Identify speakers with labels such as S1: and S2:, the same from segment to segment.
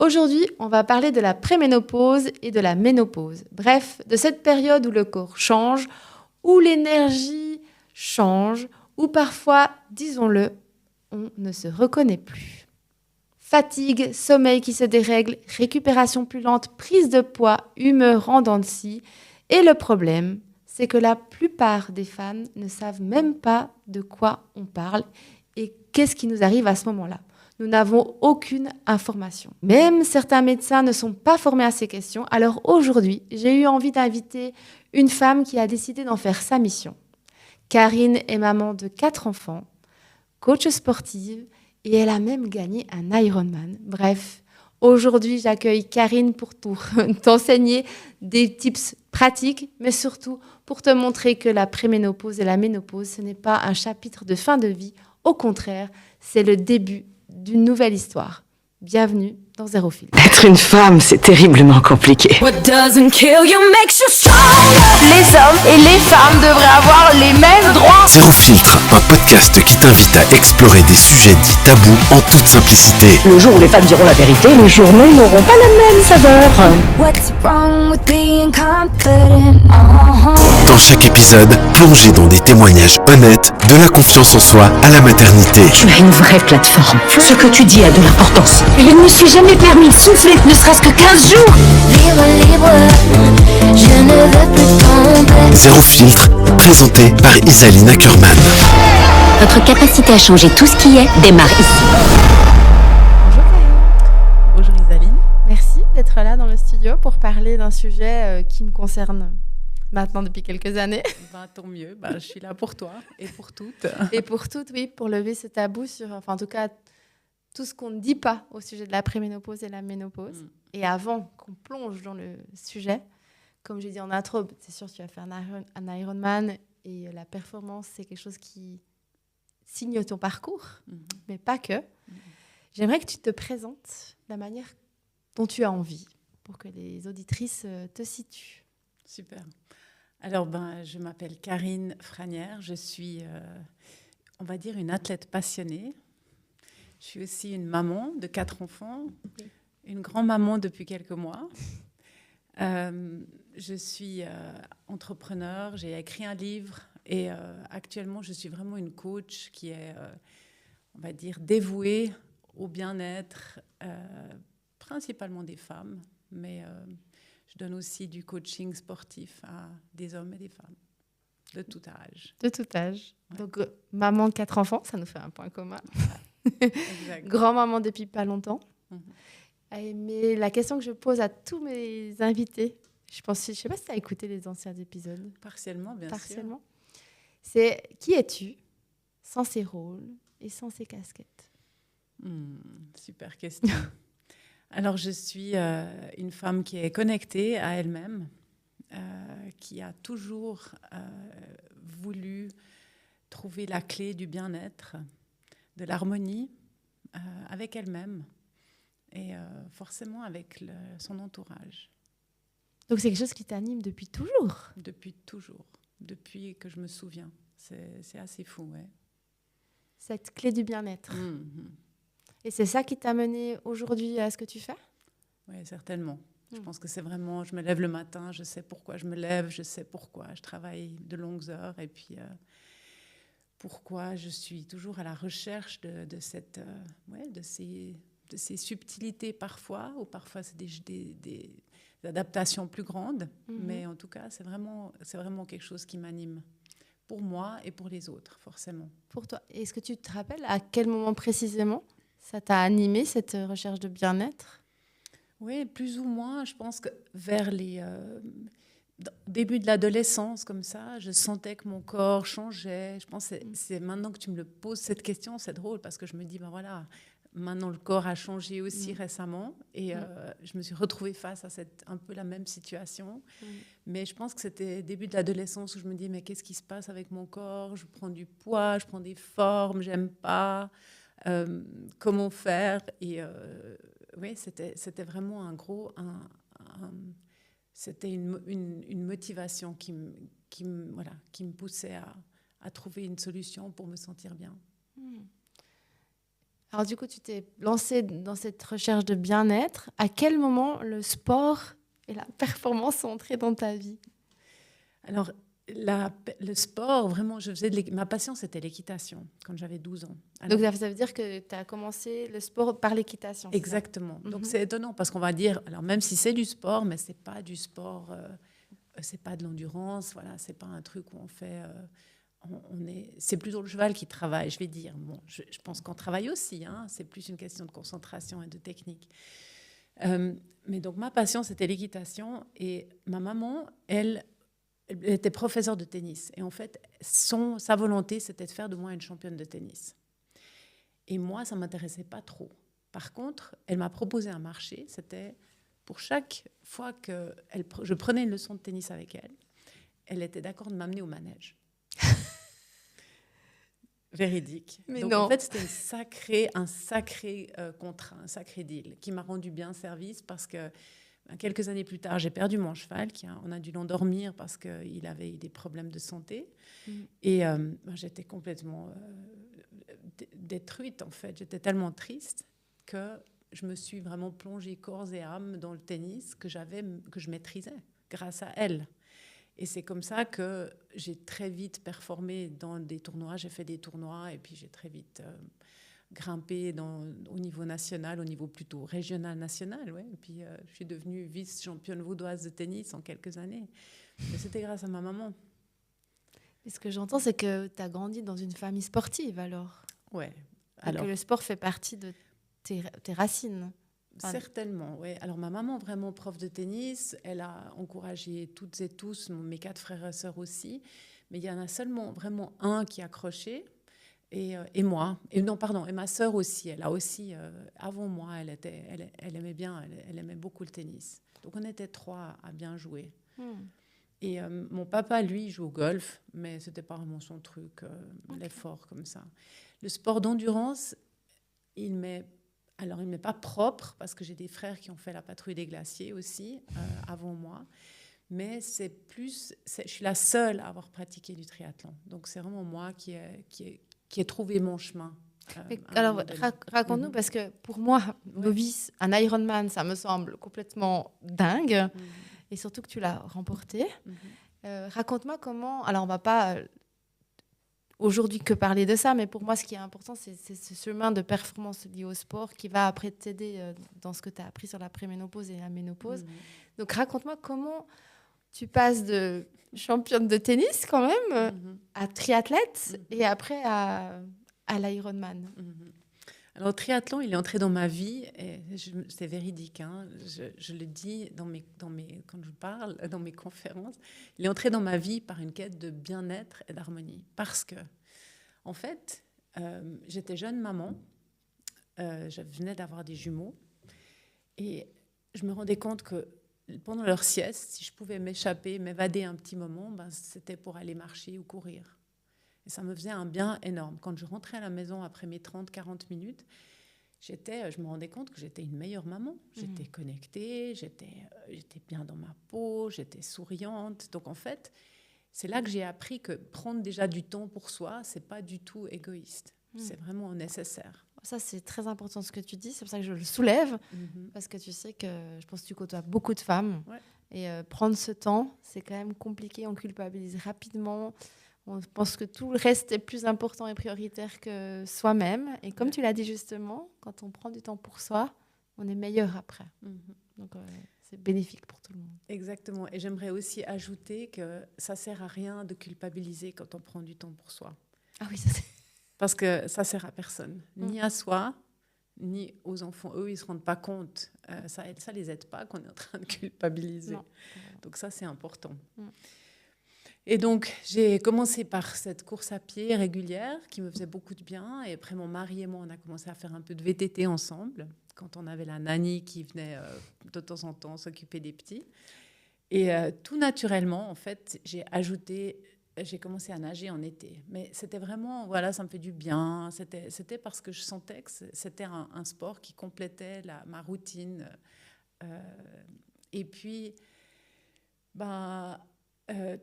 S1: Aujourd'hui, on va parler de la préménopause et de la ménopause. Bref, de cette période où le corps change, où l'énergie change, où parfois, disons-le, on ne se reconnaît plus. Fatigue, sommeil qui se dérègle, récupération plus lente, prise de poids, humeur en dents de scie. Et le problème, c'est que la plupart des femmes ne savent même pas de quoi on parle et qu'est-ce qui nous arrive à ce moment-là. Nous n'avons aucune information. Même certains médecins ne sont pas formés à ces questions. Alors aujourd'hui, j'ai eu envie d'inviter une femme qui a décidé d'en faire sa mission. Karine est maman de 4 enfants, coach sportive et elle a même gagné un Ironman. Bref, aujourd'hui, j'accueille Karine pour t'enseigner des tips pratiques, mais surtout pour te montrer que la préménopause et la ménopause, ce n'est pas un chapitre de fin de vie. Au contraire, c'est le début d'une nouvelle histoire. Bienvenue dans Zéro Filtre.
S2: Être une femme, c'est terriblement compliqué.
S3: Les hommes et les femmes devraient avoir les mêmes droits.
S4: Zéro Filtre, un podcast qui t'invite à explorer des sujets dits tabous en toute simplicité.
S2: Le jour où les femmes diront la vérité, les journaux n'auront pas la même saveur.
S3: What's wrong with being confident?
S4: Dans chaque épisode, plongez dans des témoignages honnêtes, de la confiance en soi à la maternité.
S2: Tu as une vraie plateforme. Ce que tu dis a de l'importance. Il ne me suis jamais permis de souffler, ne serait-ce que 15 jours.
S3: Libre, libre, je ne veux plus tomber.
S4: Zéro Filtre, présenté par Isaline Ackerman.
S5: Votre capacité à changer tout ce qui est démarre ici.
S1: Bonjour Karine.
S6: Bonjour Isaline.
S1: Merci d'être là dans le studio pour parler d'un sujet qui me concerne maintenant depuis quelques années.
S6: Tant mieux, je suis là pour toi et pour toutes.
S1: Et pour toutes, oui, pour lever ce tabou sur, en tout cas, tout ce qu'on ne dit pas au sujet de la préménopause et la ménopause. Et avant qu'on plonge dans le sujet, comme j'ai dit en intro, c'est sûr que tu vas faire un Ironman et la performance, c'est quelque chose qui signe ton parcours, mais pas que. J'aimerais que tu te présentes de la manière dont tu as envie pour que les auditrices te situent.
S6: Super. Alors, je m'appelle Karine Franière. Je suis, on va dire, une athlète passionnée. Je suis aussi une maman de 4 enfants, une grand-maman depuis quelques mois. Je suis entrepreneur, j'ai écrit un livre et actuellement, je suis vraiment une coach qui est, on va dire, dévouée au bien-être, principalement des femmes, mais je donne aussi du coaching sportif à des hommes et des femmes de tout âge.
S1: De tout âge. Ouais. Donc, maman de 4 enfants, ça nous fait un point commun. Grand-maman depuis pas longtemps. Mais la question que je pose à tous mes invités, je ne sais pas si tu as écouté les anciens épisodes.
S6: Partiellement, bien sûr.
S1: C'est qui es-tu sans ces rôles et sans ces casquettes?
S6: Super question. Alors, je suis une femme qui est connectée à elle-même, qui a toujours voulu trouver la clé du bien-être, de l'harmonie avec elle-même et forcément avec son entourage.
S1: Donc, c'est quelque chose qui t'anime depuis toujours?
S6: Depuis toujours, depuis que je me souviens. C'est assez fou, ouais.
S1: Cette clé du bien-être. Et c'est ça qui t'a mené aujourd'hui à ce que tu fais?
S6: Oui, certainement. Je pense que c'est vraiment, je me lève le matin, je sais pourquoi je me lève, je sais pourquoi je travaille de longues heures et puis pourquoi je suis toujours à la recherche de ces subtilités parfois, ou parfois c'est des adaptations plus grandes, mais en tout cas, c'est vraiment quelque chose qui m'anime. Pour moi et pour les autres, forcément.
S1: Pour toi. Est-ce que tu te rappelles à quel moment précisément ça t'a animé, cette recherche de bien-être?
S6: Oui, plus ou moins. Je pense que vers les début de l'adolescence, comme ça, je sentais que mon corps changeait. Je pense que c'est maintenant que tu me le poses, cette question, c'est drôle, parce que je me dis, maintenant le corps a changé aussi récemment. Et je me suis retrouvée face à un peu la même situation. Mais je pense que c'était début de l'adolescence où je me dis, mais qu'est-ce qui se passe avec mon corps? Je prends du poids, je prends des formes, j'aime pas. Comment faire? Et oui, c'était vraiment c'était une motivation qui me poussait à trouver une solution pour me sentir bien.
S1: Alors du coup, tu t'es lancée dans cette recherche de bien-être. À quel moment le sport et la performance sont entrés dans ta vie?
S6: Alors, le sport, vraiment, ma passion, c'était l'équitation quand j'avais 12 ans. Alors,
S1: Donc ça veut dire que tu as commencé le sport par l'équitation. C'est ça?
S6: exactement. Donc,
S1: Mhm.
S6: c'est étonnant parce qu'on va dire, alors même si c'est du sport, mais c'est pas du sport, c'est pas de l'endurance, voilà, c'est pas un truc où on fait. C'est plutôt le cheval qui travaille, je vais dire. Bon, je pense qu'on travaille aussi, hein, c'est plus une question de concentration et de technique. Mais donc, ma passion, c'était l'équitation. Et ma maman, elle était professeure de tennis. Et en fait, sa volonté, c'était de faire de moi une championne de tennis. Et moi, ça ne m'intéressait pas trop. Par contre, elle m'a proposé un marché. C'était pour chaque fois que je prenais une leçon de tennis avec elle, elle était d'accord de m'amener au manège. Véridique.
S1: Mais
S6: donc
S1: non.
S6: en fait, c'était un sacré contrat, un sacré deal qui m'a rendu bien service parce que quelques années plus tard, j'ai perdu mon cheval. On a dû l'endormir parce qu'il avait eu des problèmes de santé. Et j'étais complètement détruite, en fait. J'étais tellement triste que je me suis vraiment plongée corps et âme dans le tennis que je maîtrisais grâce à elle. Et c'est comme ça que j'ai très vite performé dans des tournois. J'ai fait des tournois et puis j'ai très vite grimpé au niveau national, au niveau plutôt régional-national. Ouais. Et puis je suis devenue vice-championne vaudoise de tennis en quelques années. Mais c'était grâce à ma maman.
S1: Et ce que j'entends, c'est que tu as grandi dans une famille sportive, alors.
S6: Ouais.
S1: Et que le sport fait partie de tes racines. Enfin,
S6: certainement, oui. Alors, ma maman, vraiment prof de tennis, elle a encouragé toutes et tous, mes 4 frères et sœurs aussi. Mais il y en a seulement vraiment un qui a accroché, et moi. Et ma sœur aussi. Elle a aussi, avant moi, elle aimait bien, elle aimait beaucoup le tennis. Donc, on était 3 à bien jouer. Et mon papa, lui, il joue au golf, mais ce n'était pas vraiment son truc, l'effort comme ça. Le sport d'endurance, il m'est pas propre, parce que j'ai des frères qui ont fait la patrouille des glaciers aussi, avant moi. Mais je suis la seule à avoir pratiqué du triathlon. Donc, c'est vraiment moi qui ai trouvé mon chemin.
S1: Alors, raconte-nous, parce que pour moi, novice, un Ironman, ça me semble complètement dingue. Et surtout que tu l'as remporté. Raconte-moi comment... Alors, on va pas aujourd'hui que parler de ça, mais pour moi, ce qui est important, c'est ce chemin de performance lié au sport qui va après t'aider dans ce que tu as appris sur la préménopause et la ménopause. Donc, raconte-moi comment tu passes de championne de tennis, quand même, à triathlète, et après à l'Ironman.
S6: Alors, le triathlon, il est entré dans ma vie, et c'est véridique, hein, je le dis quand je parle, dans mes conférences, il est entré dans ma vie par une quête de bien-être et d'harmonie. Parce que, en fait, j'étais jeune maman, je venais d'avoir des jumeaux, et je me rendais compte que pendant leur sieste, si je pouvais m'évader un petit moment, c'était pour aller marcher ou courir. Et ça me faisait un bien énorme. Quand je rentrais à la maison après mes 30-40 minutes, je me rendais compte que j'étais une meilleure maman. J'étais connectée, j'étais bien dans ma peau, j'étais souriante. Donc en fait, c'est là que j'ai appris que prendre déjà du temps pour soi, c'est pas du tout égoïste. C'est vraiment nécessaire.
S1: Ça, c'est très important ce que tu dis. C'est pour ça que je le soulève. Parce que tu sais que je pense que tu côtoies beaucoup de femmes. Ouais. Et prendre ce temps, c'est quand même compliqué. On culpabilise rapidement. On pense que tout le reste est plus important et prioritaire que soi-même. Et comme tu l'as dit justement, quand on prend du temps pour soi, on est meilleur après. Donc, c'est bénéfique pour tout le monde.
S6: Exactement. Et j'aimerais aussi ajouter que ça ne sert à rien de culpabiliser quand on prend du temps pour soi.
S1: Ah oui, ça c'est...
S6: Parce que ça ne sert à personne, ni à soi, ni aux enfants. Eux, ils ne se rendent pas compte. Ça ne les aide pas qu'on est en train de culpabiliser. Non. Donc ça, c'est important. Et donc, j'ai commencé par cette course à pied régulière qui me faisait beaucoup de bien. Et après, mon mari et moi, on a commencé à faire un peu de VTT ensemble, quand on avait la nanny qui venait de temps en temps s'occuper des petits. Et tout naturellement, en fait, j'ai commencé à nager en été. Mais c'était vraiment, voilà, ça me fait du bien. C'était parce que je sentais que c'était un sport qui complétait ma routine. Et puis,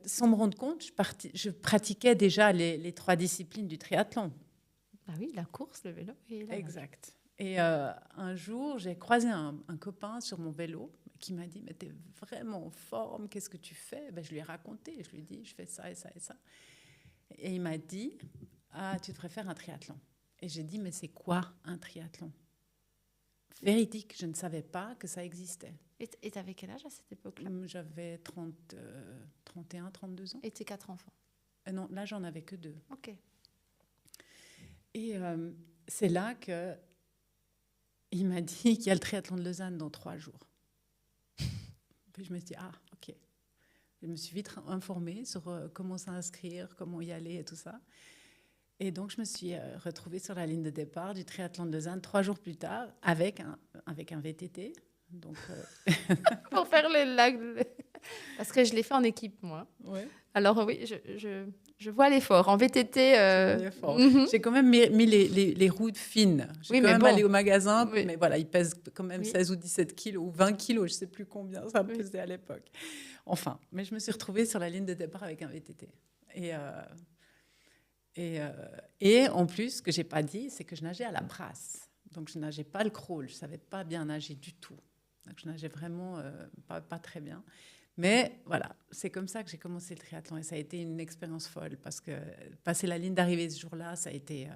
S6: sans me rendre compte, je pratiquais déjà les 3 disciplines du triathlon.
S1: Ah oui, la course, le vélo et la nage.
S6: Exact. Et un jour, j'ai croisé un copain sur mon vélo qui m'a dit « Mais t'es vraiment en forme, qu'est-ce que tu fais ?» Je lui ai raconté, je lui ai dit « Je fais ça et ça et ça. » Et il m'a dit « Ah, tu devrais faire un triathlon. » Et j'ai dit « Mais c'est quoi un triathlon ?» Véridique, je ne savais pas que ça existait.
S1: Et t'avais quel âge à cette époque-là?
S6: J'avais 31, 32 ans.
S1: Et tes 4 enfants?
S6: Non, là, j'en avais que 2.
S1: Ok.
S6: Et c'est là que il m'a dit qu'il y a le triathlon de Lausanne dans 3 jours. Puis je me suis dit, ah, ok. Je me suis vite informée sur comment s'inscrire, comment y aller et tout ça. Et donc, je me suis retrouvée sur la ligne de départ du triathlon de Lausanne 3 jours plus tard avec un VTT. Donc,
S1: Pour faire parce que je l'ai fait en équipe, moi.
S6: ouais.
S1: Alors oui, je vois l'effort. En VTT...
S6: J'ai quand même mis les roues fines. J'ai quand même allé au magasin, mais voilà, ils pèsent quand même 16 ou 17 kilos ou 20 kilos, je ne sais plus combien ça pesait à l'époque. Enfin, mais je me suis retrouvée sur la ligne de départ avec un VTT. Et en plus, ce que je n'ai pas dit, c'est que je nageais à la brasse. Donc, je ne nageais pas le crawl, je ne savais pas bien nager du tout. Donc, je nageais vraiment pas très bien. Mais voilà, c'est comme ça que j'ai commencé le triathlon et ça a été une expérience folle parce que passer la ligne d'arrivée ce jour-là, ça a été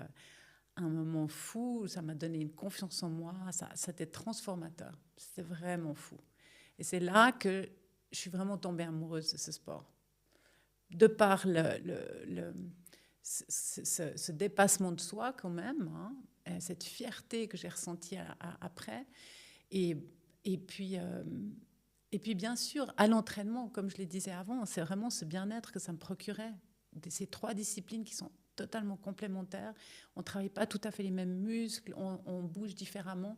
S6: un moment fou, ça m'a donné une confiance en moi, c'était transformateur, c'était vraiment fou. Et c'est là que je suis vraiment tombée amoureuse de ce sport. De par ce dépassement de soi quand même, hein, cette fierté que j'ai ressentie après et puis, bien sûr, à l'entraînement, comme je le disais avant, c'est vraiment ce bien-être que ça me procurait. Ces 3 disciplines qui sont totalement complémentaires. On ne travaille pas tout à fait les mêmes muscles, on bouge différemment.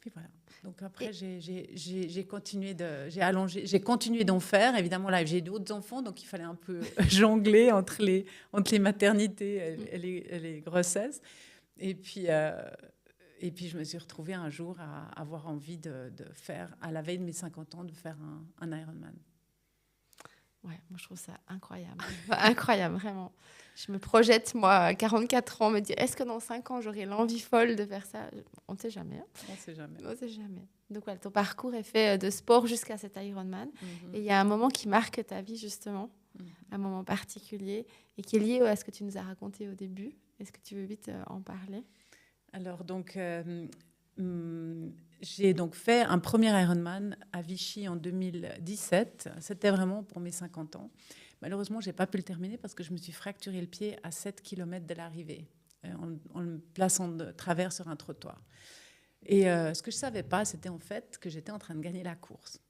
S6: Puis voilà. Donc après, j'ai continué d'en faire. Évidemment, là, j'ai d'autres enfants, donc il fallait un peu jongler entre les maternités et les grossesses. Et puis, je me suis retrouvée un jour à avoir envie de faire, à la veille de mes 50 ans, de faire un Ironman.
S1: Ouais, moi je trouve ça incroyable. Incroyable, vraiment. Je me projette, moi, à 44 ans, me dire, est-ce que dans 5 ans, j'aurai l'envie folle de faire ça? On ne sait jamais. Hein.
S6: On ne sait jamais.
S1: On ne sait jamais. Donc voilà, ton parcours est fait de sport jusqu'à cet Ironman. Et il y a un moment qui marque ta vie, justement, un moment particulier, et qui est lié à ce que tu nous as raconté au début. Est-ce que tu veux vite en parler?
S6: Alors, donc, j'ai donc fait un premier Ironman à Vichy en 2017. C'était vraiment pour mes 50 ans. Malheureusement, je n'ai pas pu le terminer parce que je me suis fracturé le pied à 7 km de l'arrivée, en me plaçant de travers sur un trottoir. Et ce que je ne savais pas, c'était en fait que j'étais en train de gagner la course.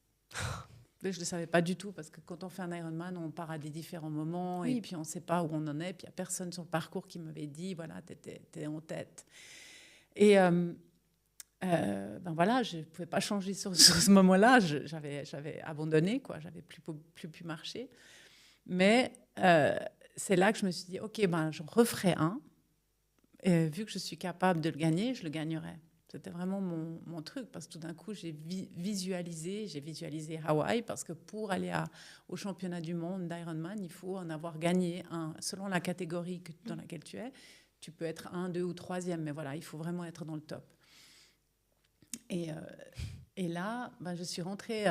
S6: Je ne le savais pas du tout parce que quand on fait un Ironman, on part à des différents moments et puis on ne sait pas où on en est. Puis il n'y a personne sur le parcours qui m'avait dit, voilà, t'es en tête. Et ben voilà, je ne pouvais pas changer sur ce moment-là. J'avais abandonné, quoi. J'avais plus pu marcher. Mais c'est là que je me suis dit, OK, ben, j'en referai un. Et vu que je suis capable de le gagner, je le gagnerai. C'était vraiment mon truc, parce que tout d'un coup, j'ai visualisé Hawaï, parce que pour aller au championnat du monde d'Ironman, il faut en avoir gagné un. Selon la catégorie dans laquelle tu es, tu peux être 1, 2 ou 3e, mais voilà, il faut vraiment être dans le top. Et là, ben, je suis rentrée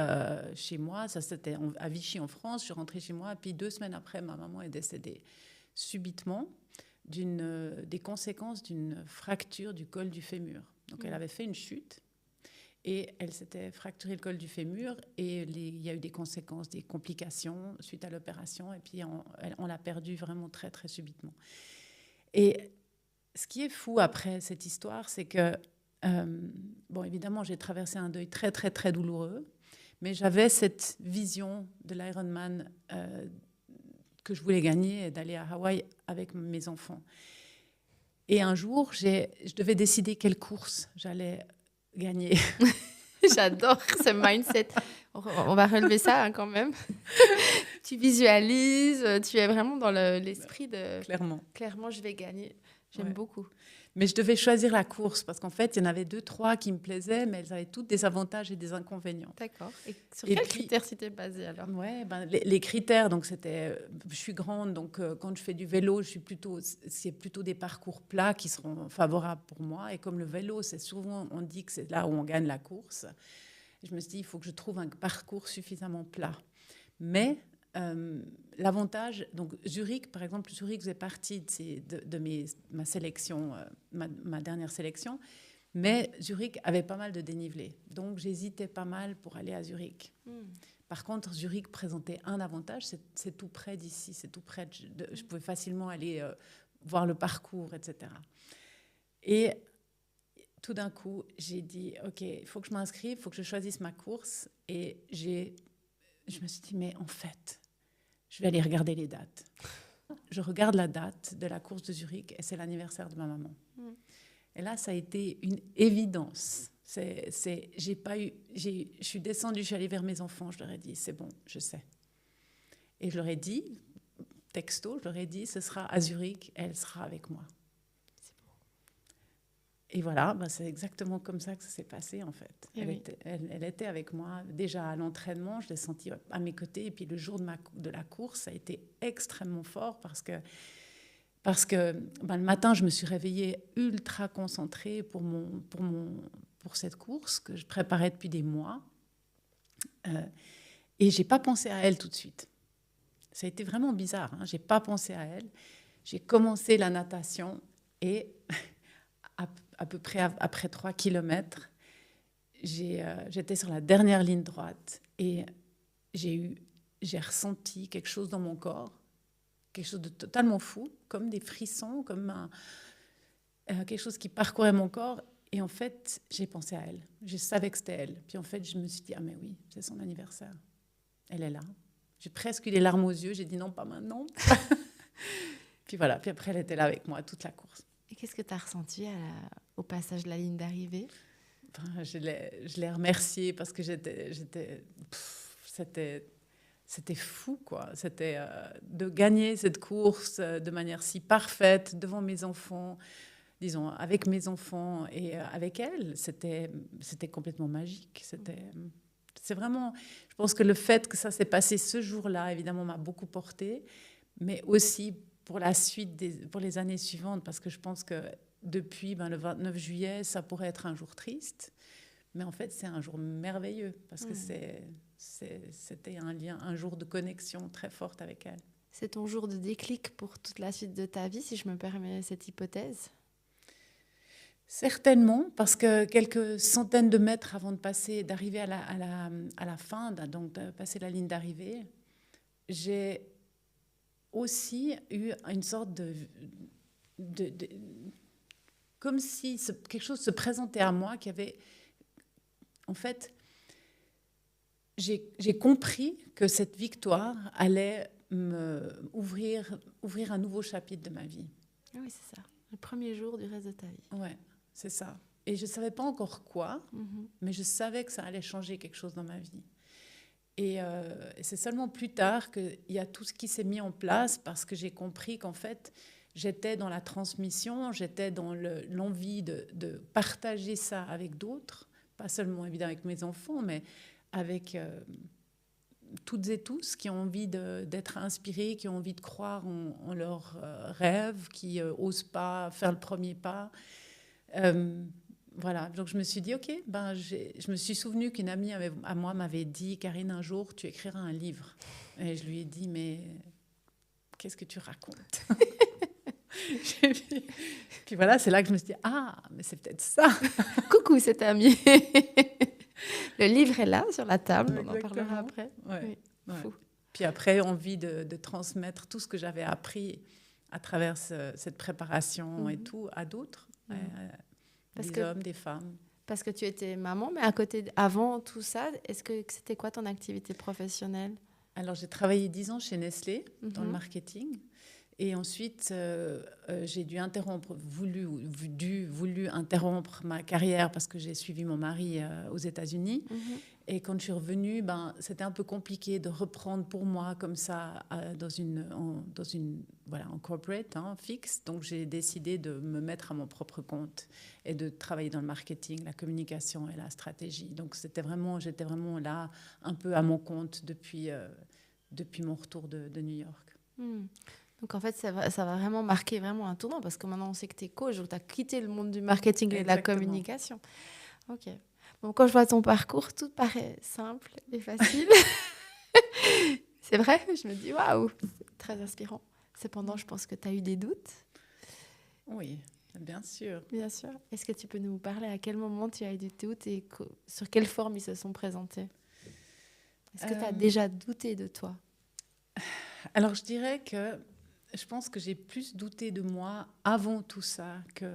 S6: chez moi, ça c'était à Vichy en France, je suis rentrée chez moi, et puis 2 semaines après, ma maman est décédée subitement des conséquences d'une fracture du col du fémur. Donc elle avait fait une chute et elle s'était fracturé le col du fémur et il y a eu des conséquences, des complications suite à l'opération, et puis on l'a perdue vraiment très, très subitement. Et ce qui est fou après cette histoire, c'est que bon, évidemment, j'ai traversé un deuil très, très, très douloureux, mais j'avais cette vision de l'Ironman que je voulais gagner et d'aller à Hawaï avec mes enfants. Et un jour, je devais décider quelle course j'allais gagner.
S1: J'adore ce mindset. On va relever ça quand même. Tu visualises, tu es vraiment dans l'esprit de...
S6: Clairement.
S1: Clairement, je vais gagner. J'aime beaucoup.
S6: Mais je devais choisir la course parce qu'en fait, il y en avait 2, 3 qui me plaisaient, mais elles avaient toutes des avantages et des inconvénients.
S1: D'accord. Et sur
S6: Et
S1: quels
S6: puis-
S1: critères tu t'es basée alors?
S6: Ouais, les critères, donc c'était, je suis grande, donc quand je fais du vélo, c'est plutôt des parcours plats qui seront favorables pour moi. Et comme le vélo, c'est souvent, on dit que c'est là où on gagne la course. Je me suis dit, il faut que je trouve un parcours suffisamment plat. Mais l'avantage, donc Zurich, par exemple, Zurich faisait partie ma sélection, ma dernière sélection, mais Zurich avait pas mal de dénivelé. Donc j'hésitais pas mal pour aller à Zurich. Par contre, Zurich présentait un avantage, c'est tout près d'ici, c'est tout près. Je pouvais facilement aller voir le parcours, etc. Et tout d'un coup, j'ai dit, OK, il faut que je m'inscrive, il faut que je choisisse ma course. Et je me suis dit, mais en fait, je vais aller regarder les dates. Je regarde la date de la course de Zurich et c'est l'anniversaire de ma maman. Et là, ça a été une évidence. Je suis descendue, je suis allée vers mes enfants, je leur ai dit, c'est bon, je sais. Et je leur ai dit, texto, je leur ai dit, ce sera à Zurich, elle sera avec moi. Et voilà, c'est exactement comme ça que ça s'est passé en fait. Elle était avec moi déjà à l'entraînement, je l'ai sentie à mes côtés. Et puis le jour de la course, ça a été extrêmement fort parce que le matin, je me suis réveillée ultra concentrée pour cette course que je préparais depuis des mois. Et je n'ai pas pensé à elle tout de suite. Ça a été vraiment bizarre, hein. Je n'ai pas pensé à elle. J'ai commencé la natation et... à peu près après 3 kilomètres, j'étais sur la dernière ligne droite et j'ai ressenti quelque chose dans mon corps, quelque chose de totalement fou, comme des frissons, comme quelque chose qui parcourait mon corps. Et en fait, j'ai pensé à elle. Je savais que c'était elle. Puis en fait, je me suis dit, ah mais oui, c'est son anniversaire. Elle est là. J'ai presque eu les larmes aux yeux. J'ai dit non, pas maintenant. Puis voilà, puis après, elle était là avec moi toute la course.
S1: Et qu'est-ce que tu as ressenti au passage de la ligne d'arrivée?
S6: Je l'ai remerciée parce que c'était fou, quoi. C'était de gagner cette course de manière si parfaite devant mes enfants, disons, avec mes enfants et avec elle. C'était complètement magique. C'est vraiment... Je pense que le fait que ça s'est passé ce jour-là, évidemment, m'a beaucoup portée, mais aussi pour la suite, pour les années suivantes, parce que je pense que depuis le 29 juillet, ça pourrait être un jour triste, mais en fait, c'est un jour merveilleux, parce que c'était un jour de connexion très forte avec elle.
S1: C'est ton jour de déclic pour toute la suite de ta vie, si je me permets cette hypothèse?
S6: Certainement, parce que quelques centaines de mètres avant d'arriver à la fin, donc de passer la ligne d'arrivée, j'ai aussi eu une sorte de comme si quelque chose se présentait à moi qui avait... En fait, j'ai compris que cette victoire allait ouvrir un nouveau chapitre de ma vie.
S1: Oui, c'est ça. Le premier jour du reste de ta vie.
S6: Ouais, c'est ça. Et je ne savais pas encore quoi, mais je savais que ça allait changer quelque chose dans ma vie. Et c'est seulement plus tard qu'il y a tout ce qui s'est mis en place parce que j'ai compris qu'en fait, j'étais dans la transmission, j'étais dans l'envie de partager ça avec d'autres, pas seulement évidemment avec mes enfants, mais avec toutes et tous qui ont envie d'être inspirés, qui ont envie de croire en leurs rêves, qui n'osent pas faire le premier pas. Voilà, donc je me suis dit, OK, je me suis souvenue qu'une amie à moi m'avait dit, Karine, un jour, tu écriras un livre. Et je lui ai dit, mais qu'est-ce que tu racontes? Puis voilà, c'est là que je me suis dit, ah, mais c'est peut-être ça.
S1: Coucou, cette amie. Le livre est là, sur la table,
S6: Exactement.
S1: On en parlera après.
S6: Ouais,
S1: oui.
S6: ouais. Puis après, envie de transmettre tout ce que j'avais appris à travers cette préparation et tout à d'autres. Des hommes, des femmes.
S1: Parce que tu étais maman, mais à côté, avant tout ça, c'était quoi ton activité professionnelle?
S6: Alors, j'ai travaillé 10 ans chez Nestlé, dans le marketing. Et ensuite, j'ai voulu interrompre ma carrière parce que j'ai suivi mon mari aux États-Unis. Et quand je suis revenue, c'était un peu compliqué de reprendre pour moi comme ça en corporate, fixe. Donc, j'ai décidé de me mettre à mon propre compte et de travailler dans le marketing, la communication et la stratégie. Donc, j'étais vraiment là, un peu à mon compte depuis mon retour de New York.
S1: Donc en fait, ça va vraiment marquer vraiment un tournant parce que maintenant on sait que tu es coach, donc tu as quitté le monde du marketing et de la communication. Ok. Bon, quand je vois ton parcours, tout paraît simple et facile. C'est vrai, je me dis waouh, c'est très inspirant. Cependant, je pense que tu as eu des doutes.
S6: Oui, bien sûr.
S1: Bien sûr. Est-ce que tu peux nous parler à quel moment tu as eu des doutes et sur quelle forme ils se sont présentés? Est-ce que tu as déjà douté de toi?
S6: Alors, je dirais que je pense que j'ai plus douté de moi avant tout ça que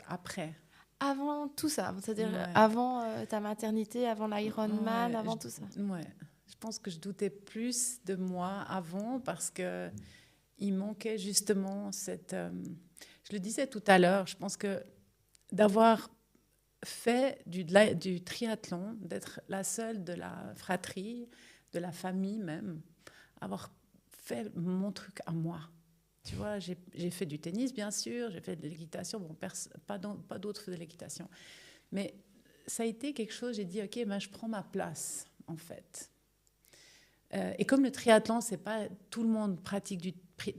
S6: après.
S1: Avant tout ça, c'est-à-dire avant ta maternité, avant l'Ironman, avant tout ça.
S6: Ouais, je pense que je doutais plus de moi avant parce que il manquait justement cette... je le disais tout à l'heure, je pense que d'avoir fait du triathlon, d'être la seule de la fratrie, de la famille même, avoir fait mon truc à moi. Tu vois, j'ai fait du tennis, bien sûr, j'ai fait de l'équitation, pas d'autres faisaient de l'équitation. Mais ça a été quelque chose, j'ai dit, OK, je prends ma place, en fait. Et comme le triathlon, c'est pas tout le monde pratique du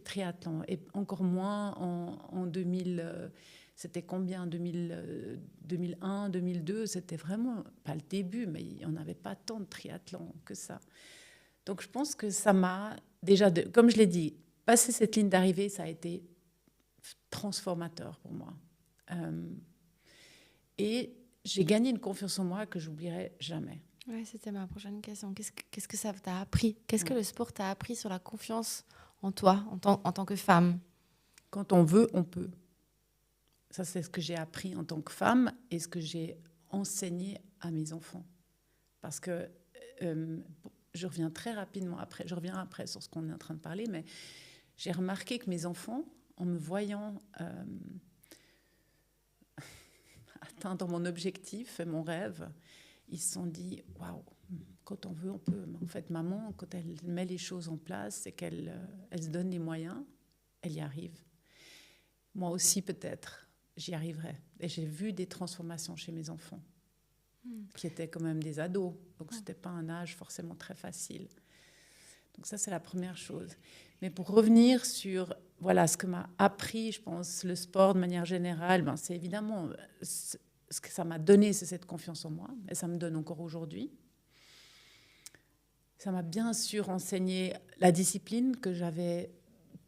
S6: triathlon, et encore moins en 2000, c'était combien, 2001, 2002, c'était vraiment pas le début, mais on n'avait pas tant de triathlon que ça. Donc je pense que ça m'a déjà, comme je l'ai dit, passer cette ligne d'arrivée, ça a été transformateur pour moi. Et j'ai gagné une confiance en moi que j'oublierai jamais.
S1: Ouais, c'était ma prochaine question. Qu'est-ce que ça t'a appris? Qu'est-ce que le sport t'a appris sur la confiance en toi, en tant que femme?
S6: Quand on veut, on peut. Ça, c'est ce que j'ai appris en tant que femme et ce que j'ai enseigné à mes enfants. Parce que je reviens très rapidement après. Je reviens après sur ce qu'on est en train de parler, mais j'ai remarqué que mes enfants, en me voyant atteindre mon objectif et mon rêve, ils se sont dit « Waouh, quand on veut, on peut ». En fait, maman, quand elle met les choses en place et qu'elle se donne les moyens, elle y arrive. Moi aussi, peut-être, j'y arriverai. Et j'ai vu des transformations chez mes enfants, qui étaient quand même des ados. Donc, ce n'était pas un âge forcément très facile. Donc ça, c'est la première chose. Mais pour revenir sur ce que m'a appris, je pense, le sport de manière générale, c'est évidemment ce que ça m'a donné, c'est cette confiance en moi. Et ça me donne encore aujourd'hui. Ça m'a bien sûr enseigné la discipline que j'avais,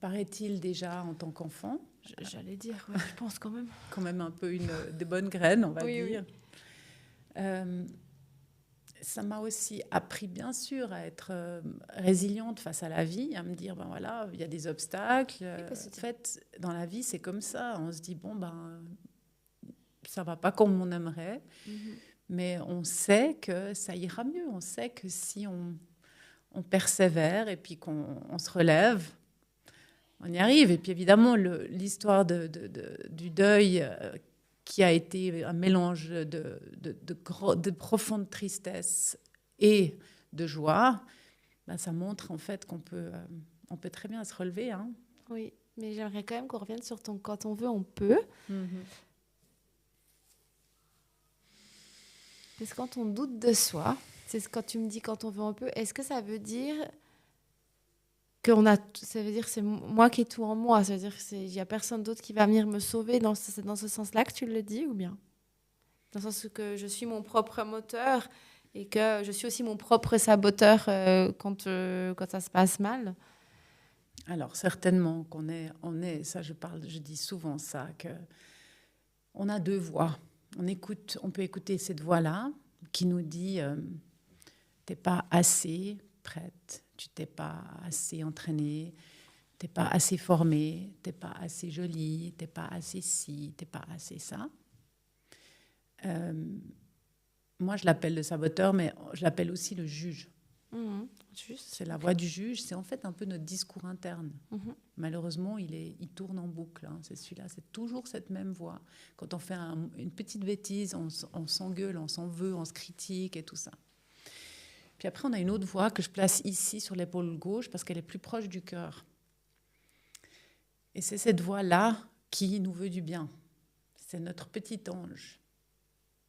S6: paraît-il, déjà en tant qu'enfant.
S1: J'allais dire, je pense quand même.
S6: Quand même un peu des bonnes graines, on va dire. Oui. Ça m'a aussi appris, bien sûr, à être résiliente face à la vie, à me dire, il y a des obstacles. En fait, dans la vie, c'est comme ça. On se dit, ça ne va pas comme on aimerait, mais on sait que ça ira mieux. On sait que si on persévère et puis qu'on se relève, on y arrive. Et puis, évidemment, l'histoire du deuil... qui a été un mélange de profonde tristesse et de joie, ça montre en fait qu'on peut très bien se relever. Hein.
S1: Oui, mais j'aimerais quand même qu'on revienne sur ton « quand on veut, on peut ». Parce que quand on doute de soi, c'est quand tu me dis « quand on veut, on peut », est-ce que ça veut dire... ça veut dire que c'est moi qui ai tout en moi, ça veut dire qu'il n'y a personne d'autre qui va venir me sauver, c'est dans ce sens-là que tu le dis ou bien? Dans le sens que je suis mon propre moteur et que je suis aussi mon propre saboteur quand ça se passe mal?
S6: Alors certainement qu'on est, ça je dis souvent ça, qu'on a deux voix. On peut écouter cette voix-là qui nous dit t'es pas assez prête, tu t'es pas assez entraînée, t'es pas assez formée, t'es pas assez jolie, t'es pas assez ci, t'es pas assez ça. Moi, je l'appelle le saboteur, mais je l'appelle aussi le juge.
S1: Juste.
S6: C'est la voix du juge, c'est en fait un peu notre discours interne.
S1: Mhm.
S6: Malheureusement, il tourne en boucle. C'est celui-là, c'est toujours cette même voix. Quand on fait une petite bêtise, on s'engueule, on s'en veut, on se critique et tout ça. Puis après, on a une autre voix que je place ici sur l'épaule gauche parce qu'elle est plus proche du cœur. Et c'est cette voix-là qui nous veut du bien. C'est notre petit ange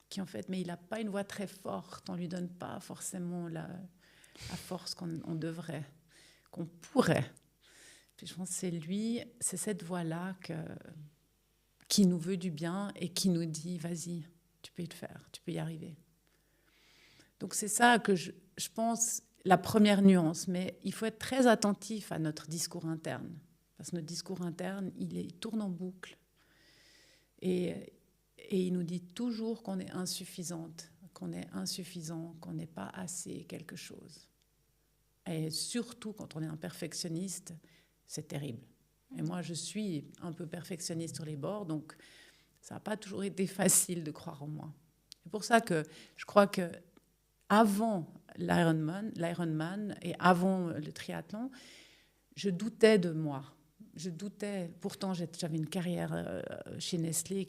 S6: qui en fait, mais il n'a pas une voix très forte. On lui donne pas forcément la force qu'on devrait, qu'on pourrait. Puis je pense que c'est lui, c'est cette voix-là qui nous veut du bien et qui nous dit, vas-y, tu peux le faire, tu peux y arriver. Donc c'est ça que je pense, la première nuance. Mais il faut être très attentif à notre discours interne. Parce que notre discours interne, il tourne en boucle. Et il nous dit toujours qu'on est insuffisante, qu'on est insuffisant, qu'on n'est pas assez quelque chose. Et surtout quand on est un perfectionniste, c'est terrible. Et moi, je suis un peu perfectionniste sur les bords, donc ça n'a pas toujours été facile de croire en moi. C'est pour ça que je crois que avant l'Ironman et avant le triathlon, je doutais de moi. Je doutais. Pourtant, j'avais une carrière chez Nestlé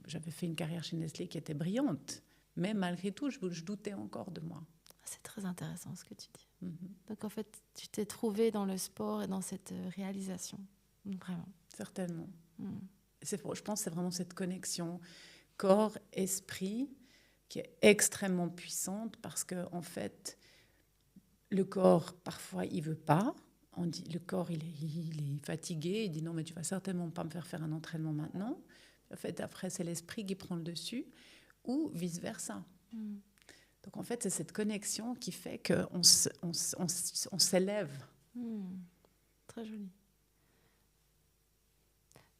S6: j'avais fait une carrière chez Nestlé qui était brillante. Mais malgré tout, je doutais encore de moi.
S1: C'est très intéressant ce que tu dis.
S6: Mm-hmm.
S1: Donc en fait, tu t'es trouvée dans le sport et dans cette réalisation. Vraiment.
S6: Certainement. Je pense que c'est vraiment cette connexion corps-esprit qui est extrêmement puissante parce que en fait, le corps, parfois, il ne veut pas. On dit, le corps, il est fatigué. Il dit non, mais tu ne vas certainement pas me faire un entraînement maintenant. En fait, après, c'est l'esprit qui prend le dessus ou vice-versa. Donc, en fait, c'est cette connexion qui fait qu'on s'élève.
S1: Très joli.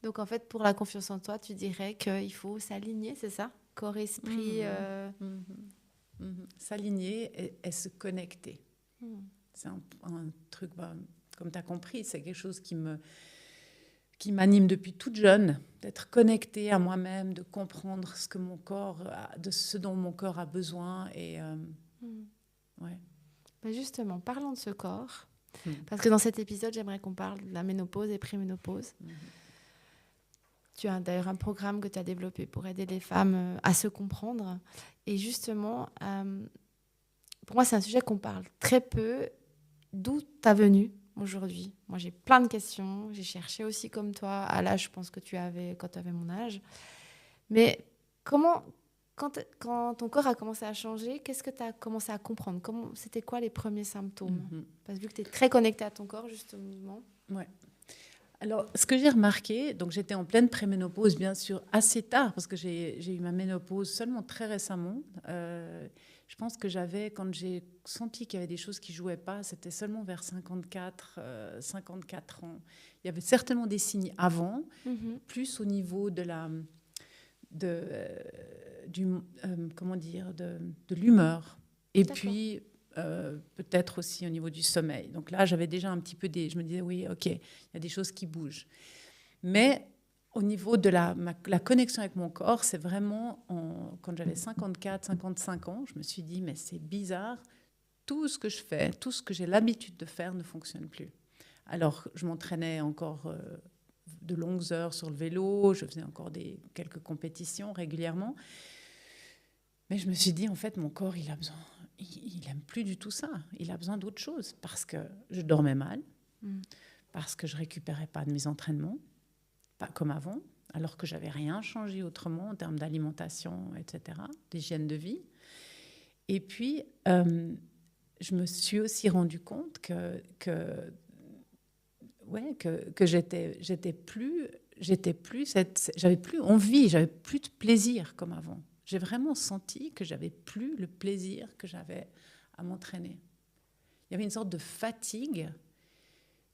S1: Donc, en fait, pour la confiance en toi, tu dirais qu'il faut s'aligner, c'est ça? Corps, esprit...
S6: S'aligner et se connecter. C'est un truc, comme tu as compris, c'est quelque chose qui m'anime depuis toute jeune, d'être connectée à moi-même, de comprendre ce dont mon corps a besoin. Et, ouais.
S1: Justement, parlons de ce corps. Parce que dans cet épisode, j'aimerais qu'on parle de la ménopause et préménopause. Tu as d'ailleurs un programme que tu as développé pour aider les femmes à se comprendre. Et justement, pour moi, c'est un sujet qu'on parle très peu. D'où ta venue aujourd'hui? Moi, j'ai plein de questions. J'ai cherché aussi comme toi, à l'âge, je pense que tu avais quand tu avais mon âge. Mais quand ton corps a commencé à changer, qu'est-ce que tu as commencé à comprendre? C'était quoi les premiers symptômes? Parce que vu que tu es très connectée à ton corps, justement.
S6: Ouais. Alors, ce que j'ai remarqué, donc j'étais en pleine préménopause, bien sûr, assez tard, parce que j'ai eu ma ménopause seulement très récemment. Je pense que quand j'ai senti qu'il y avait des choses qui ne jouaient pas, c'était seulement vers 54 ans. Il y avait certainement des signes avant, plus au niveau de l'humeur. Et puis, peut-être aussi au niveau du sommeil. Donc là, j'avais déjà un petit peu je me disais, oui, OK, il y a des choses qui bougent. Mais au niveau de la connexion avec mon corps, c'est vraiment, quand j'avais 54, 55 ans, je me suis dit, mais c'est bizarre, tout ce que je fais, tout ce que j'ai l'habitude de faire ne fonctionne plus. Alors, je m'entraînais encore de longues heures sur le vélo, je faisais encore quelques compétitions régulièrement. Mais je me suis dit, en fait, mon corps, il n'aime plus du tout ça. Il a besoin d'autre chose parce que je dormais mal, parce que je ne récupérais pas de mes entraînements, pas comme avant, alors que je n'avais rien changé autrement en termes d'alimentation, etc., d'hygiène de vie. Et puis, je me suis aussi rendu compte que j'avais plus envie, j'avais plus de plaisir comme avant. J'ai vraiment senti que j'avais plus le plaisir que j'avais à m'entraîner. Il y avait une sorte de fatigue.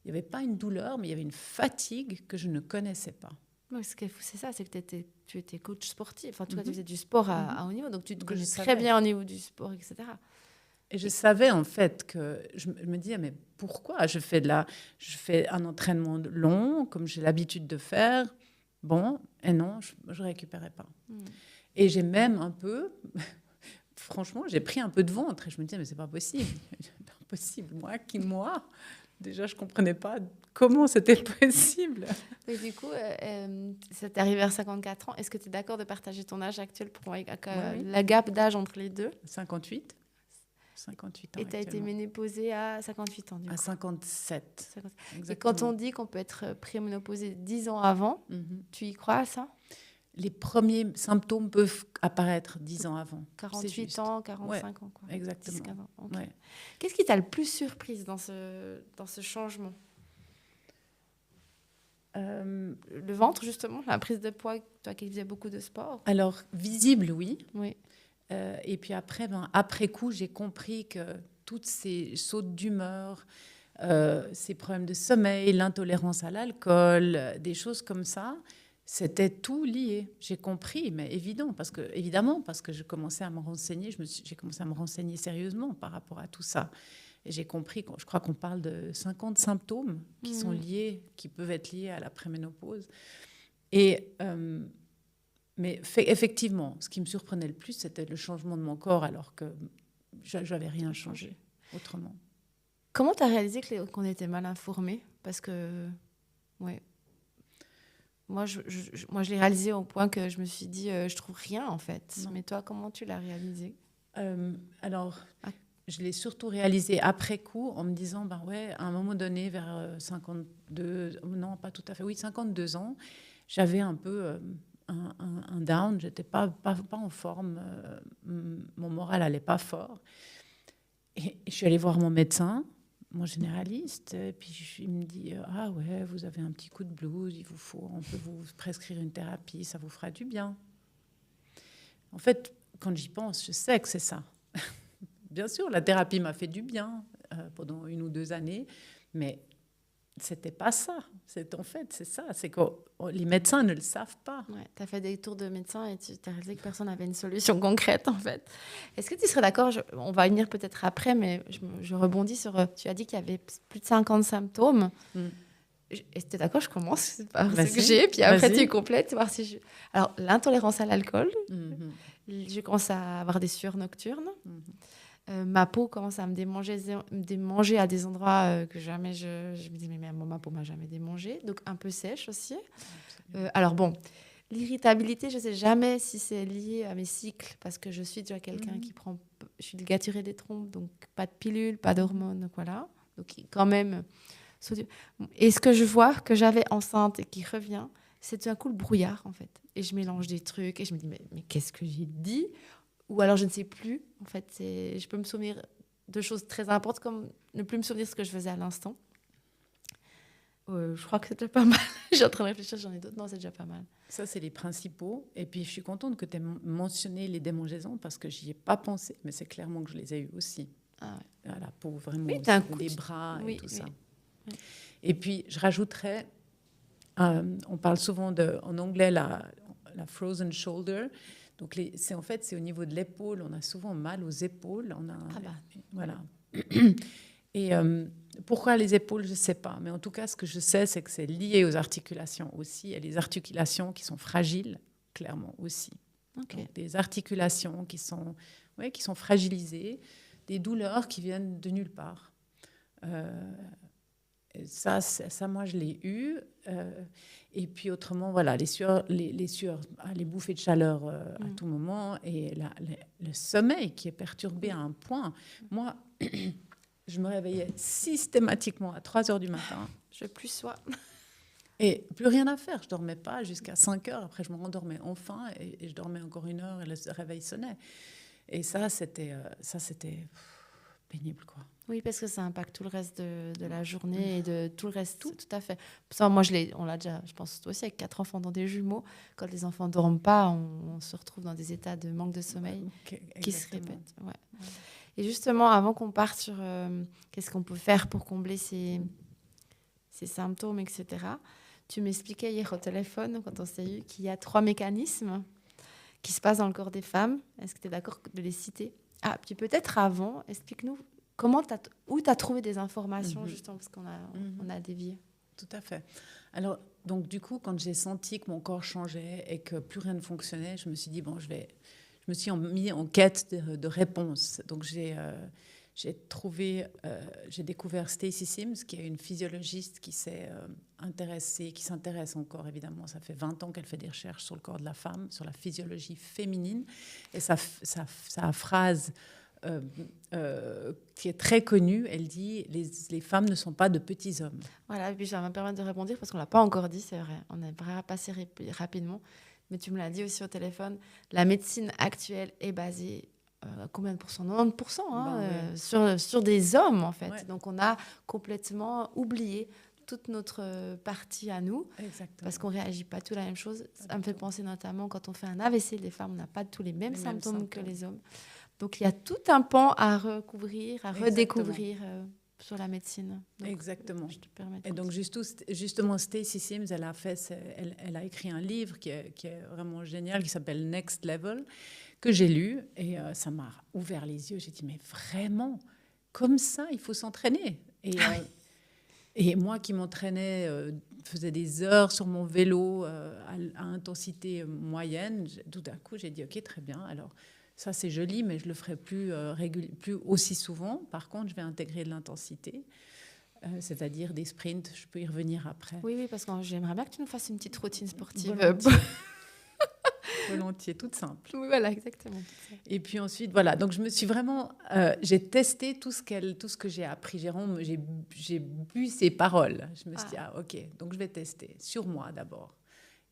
S6: Il n'y avait pas une douleur, mais il y avait une fatigue que je ne connaissais pas.
S1: Oui, ce qui est fou, c'est ça, c'est que tu étais coach sportif. Enfin, tu faisais du sport à haut niveau, donc tu te connais très bien au niveau du sport, etc.
S6: Et je savais en fait que je me disais, mais pourquoi je fais un entraînement long, comme j'ai l'habitude de faire, et non, je ne récupérais pas. Et j'ai même un peu, franchement, j'ai pris un peu de ventre et je me disais, mais c'est pas possible. possible. Moi, déjà, je ne comprenais pas comment c'était possible.
S1: Et du coup, ça t'est arrivé vers 54 ans. Est-ce que tu es d'accord de partager ton âge actuel pour voir
S6: Oui.
S1: la gap d'âge entre les deux?
S6: 58 ans
S1: Et tu as été
S6: actuellement.
S1: ménopausée à 58 ans, du
S6: À
S1: coup.
S6: 57.
S1: 57. Et
S6: Exactement.
S1: quand on dit qu'on peut être préménopausée 10 ans avant,
S6: Mhm.
S1: tu y crois à ça?
S6: Les premiers symptômes peuvent apparaître 10 ans avant. C'est
S1: 48
S6: juste.
S1: ans, 45 ans, quoi.
S6: Exactement.
S1: 10, 15 ans. Ok.
S6: Ouais.
S1: Qu'est-ce qui t'a le plus surprise dans ce changement? Le ventre, justement, la prise de poids, toi qui faisais beaucoup de sport.
S6: Alors, visible, oui.
S1: Oui.
S6: Et puis après, après coup, j'ai compris que toutes ces sautes d'humeur, ces problèmes de sommeil, l'intolérance à l'alcool, des choses comme ça, c'était tout lié. J'ai compris, mais évidemment, parce que je commençais à me renseigner, j'ai commencé à me renseigner sérieusement par rapport à tout ça. Et j'ai compris, je crois qu'on parle de 50 symptômes qui sont liés, qui peuvent être liés à la préménopause. Et mais effectivement, ce qui me surprenait le plus, c'était le changement de mon corps, alors que je n'avais rien changé autrement.
S1: Comment tu as réalisé qu'on était mal informés? Parce que, ouais. Moi, je l'ai réalisé au point que je me suis dit, je trouve rien, en fait.
S6: Non.
S1: Mais toi, comment tu l'as réalisé?
S6: Alors, je l'ai surtout réalisé après coup, en me disant, ben ouais, à un moment donné, vers 52, non, pas tout à fait, oui, 52 ans, j'avais un peu un down, j'étais pas en forme, mon moral allait pas fort. Et je suis allée voir mon médecin, mon généraliste, et puis il me dit, ah ouais, vous avez un petit coup de blues, on peut vous prescrire une thérapie, ça vous fera du bien. En fait, quand j'y pense, je sais que c'est ça. Bien sûr, la thérapie m'a fait du bien pendant 1 ou 2 années, mais c'était pas ça. C'est ça. C'est que les médecins ne le savent pas.
S1: Ouais, tu as fait des tours de médecin et tu as réalisé que personne n'avait une solution concrète, en fait. Est-ce que tu serais d'accord, on va y venir peut-être après, mais je rebondis sur... Tu as dit qu'il y avait plus de 50 symptômes. Est-ce que tu es d'accord, je commence par ce que j'ai, puis après tu complètes. Voir si Alors, l'intolérance à l'alcool. Je commence à avoir des sueurs nocturnes. Ma peau commence à me démanger à des endroits que jamais je me dis, mais ma peau m'a jamais démangé. Donc, un peu sèche aussi. Alors, bon, l'irritabilité, je ne sais jamais si c'est lié à mes cycles, parce que je suis déjà quelqu'un qui prend... Je suis ligaturée des trompes, donc pas de pilules, pas d'hormones, donc voilà. Donc, quand même... Et ce que je vois que j'avais enceinte et qui revient, c'est tout d'un coup le brouillard, en fait. Et je mélange des trucs et je me dis, mais qu'est-ce que j'ai dit? Ou alors je ne sais plus. En fait, je peux me souvenir de choses très importantes, comme ne plus me souvenir de ce que je faisais à l'instant. Je crois que c'est déjà pas mal. Je suis en train de réfléchir, j'en ai d'autres. Non, c'est déjà pas mal.
S6: Ça, c'est les principaux. Et puis, je suis contente que tu aies mentionné les démangeaisons parce que j'y ai pas pensé, mais c'est clairement que je les ai eues aussi.
S1: Ah ouais.
S6: À la peau, vraiment,
S1: oui,
S6: des bras et tout ça.
S1: Oui.
S6: Et puis, je rajouterais, on parle souvent en anglais la frozen shoulder. Donc, c'est au niveau de l'épaule. On a souvent mal aux épaules. Voilà. Et pourquoi les épaules, je ne sais pas. Mais en tout cas, ce que je sais, c'est que c'est lié aux articulations aussi. Il y a les articulations qui sont fragiles, clairement aussi.
S1: Okay.
S6: Donc, des articulations qui sont fragilisées, des douleurs qui viennent de nulle part. Ça, moi, je l'ai eu. Et puis, autrement, voilà, les sueurs, les bouffées de chaleur à tout moment et le sommeil qui est perturbé à un point. Moi, je me réveillais systématiquement à 3 heures du matin.
S1: Je plus sois.
S6: Et plus rien à faire. Je ne dormais pas jusqu'à 5 heures. Après, je me rendormais enfin et je dormais encore 1 heure et le réveil sonnait. Et ça, c'était pénible, quoi.
S1: Oui, parce que ça impacte tout le reste de la journée et de tout le reste. Tout à fait. Ça, moi, on l'a déjà, je pense, toi aussi, avec 4 enfants dans des jumeaux. Quand les enfants ne dorment pas, on se retrouve dans des états de manque de sommeil qui se répètent. Ouais. Et justement, avant qu'on parte sur qu'est-ce qu'on peut faire pour combler ces symptômes, etc., tu m'expliquais hier au téléphone, quand on s'est eu, qu'il y a 3 mécanismes qui se passent dans le corps des femmes. Est-ce que tu es d'accord de les citer? Ah, puis peut-être avant, explique-nous où tu as trouvé des informations, justement, parce qu'on a dévié.
S6: Tout à fait. Alors, donc, du coup, quand j'ai senti que mon corps changeait et que plus rien ne fonctionnait, je me suis dit, bon, je me suis mis en quête de réponses. Donc, j'ai j'ai découvert Stacy Sims, qui est une physiologiste qui qui s'intéresse encore, évidemment. Ça fait 20 ans qu'elle fait des recherches sur le corps de la femme, sur la physiologie féminine. Et sa phrase qui est très connue, elle dit les femmes ne sont pas de petits hommes.
S1: Voilà, et puis ça va me permettre de répondre parce qu'on ne l'a pas encore dit, c'est vrai. On est vraiment passé rapidement. Mais tu me l'as dit aussi au téléphone. La médecine actuelle est basée combien de pourcents 90% sur des hommes, en fait.
S6: Ouais.
S1: Donc, on a complètement oublié toute notre partie à nous.
S6: Exactement.
S1: Parce qu'on ne réagit pas tous la même chose. Ça me fait penser notamment quand on fait un AVC, les femmes, on n'a pas tous les mêmes symptômes que les hommes. Donc, il y a tout un pan à recouvrir, à redécouvrir sur la médecine. Donc,
S6: exactement.
S1: Je te permets.
S6: Et donc, justement, Stacy Sims, elle a écrit un livre qui est vraiment génial, qui s'appelle Next Level, que j'ai lu, et ça m'a ouvert les yeux. J'ai dit, mais vraiment, comme ça, il faut s'entraîner. Et moi qui m'entraînais, faisais des heures sur mon vélo à intensité moyenne, tout d'un coup, j'ai dit, OK, très bien, alors ça, c'est joli, mais je le ferai plus aussi souvent. Par contre, je vais intégrer de l'intensité, c'est-à-dire des sprints. Je peux y revenir après.
S1: Oui, parce que j'aimerais bien que tu nous fasses une petite routine sportive.
S6: Volontiers, toute simple.
S1: Oui, voilà, exactement.
S6: Et puis ensuite, voilà, donc je me suis vraiment... j'ai testé tout ce que j'ai appris. J'ai bu ses paroles. Je me suis dit, OK, donc je vais tester sur moi d'abord.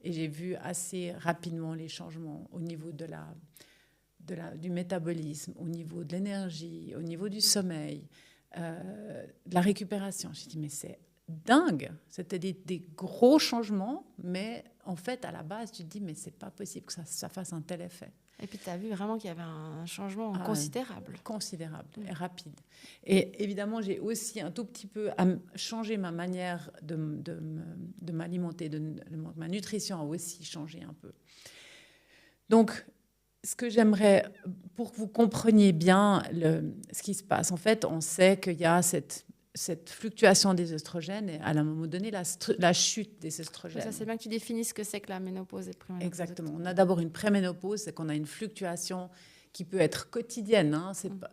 S6: Et j'ai vu assez rapidement les changements au niveau du métabolisme, au niveau de l'énergie, au niveau du sommeil, de la récupération. J'ai dit, mais c'est dingue. C'était des gros changements, mais en fait, à la base, tu te dis, mais c'est pas possible que ça fasse un tel effet.
S1: Et puis, tu as vu vraiment qu'il y avait un changement considérable.
S6: Considérable et rapide. Et évidemment, j'ai aussi un tout petit peu changé ma manière de m'alimenter, ma nutrition a aussi changé un peu. Donc, ce que j'aimerais, pour que vous compreniez bien ce qui se passe, en fait, on sait qu'il y a cette fluctuation des oestrogènes et à un moment donné, la chute des oestrogènes.
S1: Ça, c'est bien que tu définisses ce que c'est que la ménopause et préménopause.
S6: Exactement. On a d'abord une préménopause, c'est qu'on a une fluctuation qui peut être quotidienne.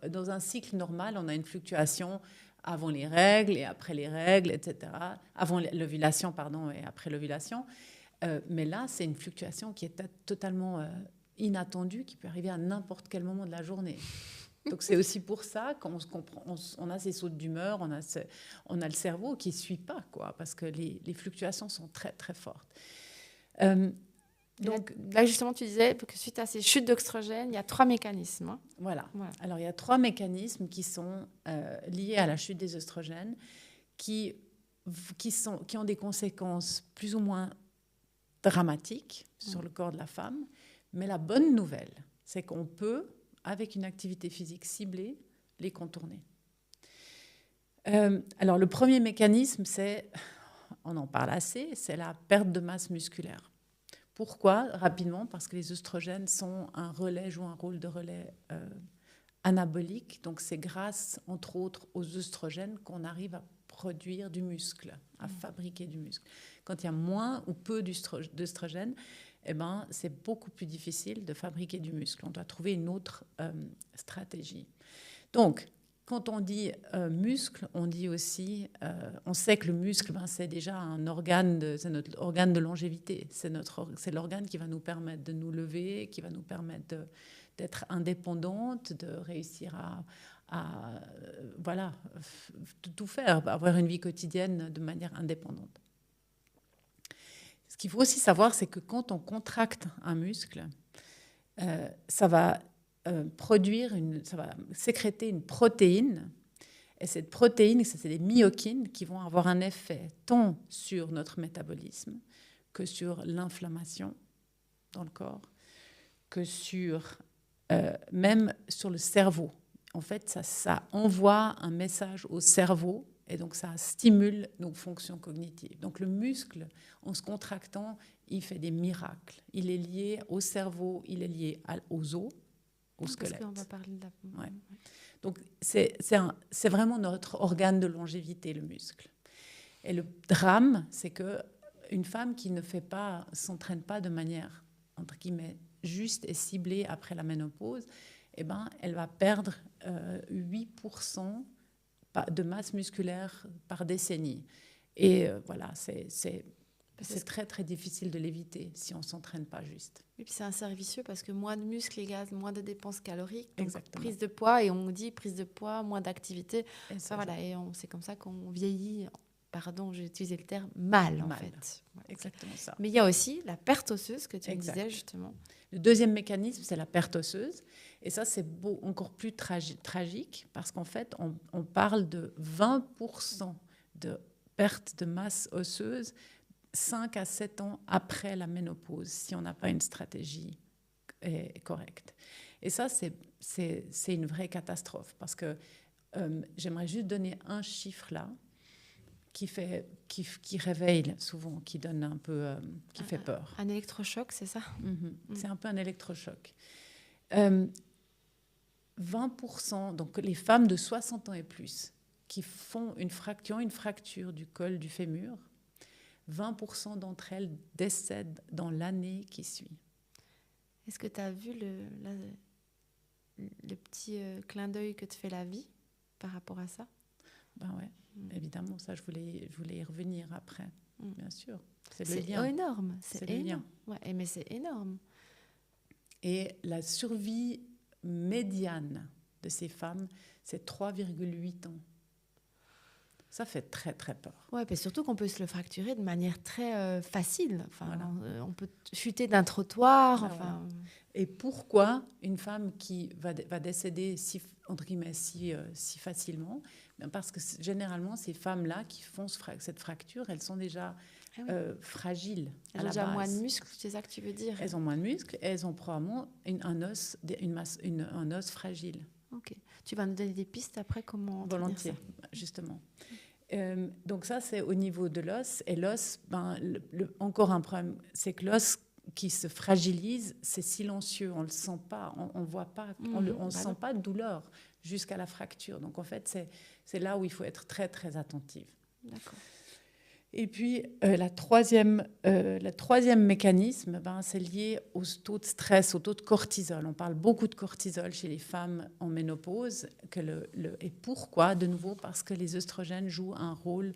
S6: Dans un cycle normal, on a une fluctuation avant les règles et après les règles, etc. Avant l'ovulation, pardon, et après l'ovulation. Mais là, c'est une fluctuation qui est totalement inattendue, qui peut arriver à n'importe quel moment de la journée. Donc, c'est aussi pour ça qu'on a ces sautes d'humeur, on a le cerveau qui ne suit pas, quoi, parce que les fluctuations sont très, très fortes.
S1: Donc, là, justement, tu disais que suite à ces chutes d'oestrogènes, il y a 3 mécanismes. Hein.
S6: Voilà. Alors, il y a 3 mécanismes qui sont liés à la chute des oestrogènes, qui ont des conséquences plus ou moins dramatiques sur le corps de la femme. Mais la bonne nouvelle, c'est qu'on peut, avec une activité physique ciblée, les contourner. Alors, le premier mécanisme, on en parle assez, c'est la perte de masse musculaire. Pourquoi ? Rapidement, parce que les oestrogènes jouent un rôle de relais anabolique. Donc, c'est grâce, entre autres, aux oestrogènes qu'on arrive à produire du muscle, à fabriquer du muscle. Quand il y a moins ou peu d'oestrogènes, c'est beaucoup plus difficile de fabriquer du muscle. On doit trouver une autre stratégie. Donc, quand on dit muscle, on dit aussi, on sait que le muscle, c'est déjà c'est notre organe de longévité. C'est l'organe qui va nous permettre de nous lever, qui va nous permettre d'être indépendante, de réussir à tout faire, avoir une vie quotidienne de manière indépendante. Ce qu'il faut aussi savoir, c'est que quand on contracte un muscle, ça va sécréter une protéine. Et cette protéine, c'est des myokines qui vont avoir un effet tant sur notre métabolisme que sur l'inflammation dans le corps, que même sur le cerveau. En fait, ça envoie un message au cerveau. Et donc, ça stimule nos fonctions cognitives. Donc, le muscle, en se contractant, il fait des miracles. Il est lié au cerveau, il est lié aux os, au squelette.
S1: Parce qu'on va parler de la...
S6: Ouais. Donc, c'est vraiment notre organe de longévité, le muscle. Et le drame, c'est qu'une femme qui ne s'entraîne pas de manière, entre guillemets, juste et ciblée après la ménopause, eh ben, elle va perdre 8% de masse musculaire par décennie. Et voilà, c'est très, très difficile de l'éviter si on ne s'entraîne pas juste.
S1: Et puis c'est un cercle vicieux parce que moins de muscles égale moins de dépenses caloriques. Donc
S6: Exactement.
S1: prise de poids, et on dit prise de poids, moins d'activité.
S6: Et
S1: Ça, voilà, et c'est comme ça qu'on vieillit, pardon, j'ai utilisé le terme, mal en
S6: Mal.
S1: fait. Voilà.
S6: Exactement ça.
S1: Mais il y a aussi la perte osseuse que tu me
S6: Exact.
S1: disais justement.
S6: Le deuxième mécanisme, c'est la perte osseuse. Et ça, c'est encore plus tragique parce qu'en fait, on parle de 20% de perte de masse osseuse 5 à 7 ans après la ménopause, si on n'a pas une stratégie correcte. Et ça, c'est une vraie catastrophe parce que j'aimerais juste donner un chiffre là qui réveille souvent, qui donne un peu, qui fait peur.
S1: Un électrochoc, c'est ça?
S6: C'est un peu un électrochoc. 20%, donc les femmes de 60 ans et plus, qui ont une fracture du col du fémur, 20% d'entre elles décèdent dans l'année qui suit.
S1: Est-ce que tu as vu le petit clin d'œil que te fait la vie par rapport à ça?
S6: Ben ouais, évidemment, ça je voulais y revenir après, bien sûr. C'est le
S1: C'est
S6: lien.
S1: énorme.
S6: C'est le lien.
S1: Ouais, mais c'est énorme.
S6: Et la survie médiane de ces femmes, c'est 3,8 ans. Ça fait très, très peur.
S1: Ouais, mais surtout qu'on peut se le fracturer de manière très facile. Enfin,
S6: Voilà.
S1: on peut chuter d'un trottoir.
S6: Ben
S1: Enfin,
S6: voilà. Et pourquoi une femme qui va décéder entre guillemets, si facilement? Ben parce que généralement, ces femmes-là qui font cette fracture, elles sont déjà fragiles.
S1: elles ont déjà moins de muscles, c'est ça que tu veux dire?
S6: Elles ont moins de muscles et elles ont probablement un os fragile.
S1: Ok. Tu vas nous donner des pistes après comment entretenir
S6: Volontiers,
S1: ça.
S6: justement. Donc ça, c'est au niveau de l'os. Et l'os, encore un problème, c'est que l'os qui se fragilise, c'est silencieux. On ne le sent pas, on ne voit pas, on ne sent pas de douleur jusqu'à la fracture. Donc en fait, c'est là où il faut être très, très attentive.
S1: D'accord.
S6: Et puis, le troisième mécanisme, c'est lié au taux de stress, au taux de cortisol. On parle beaucoup de cortisol chez les femmes en ménopause. Et pourquoi? De nouveau, parce que les œstrogènes jouent un rôle,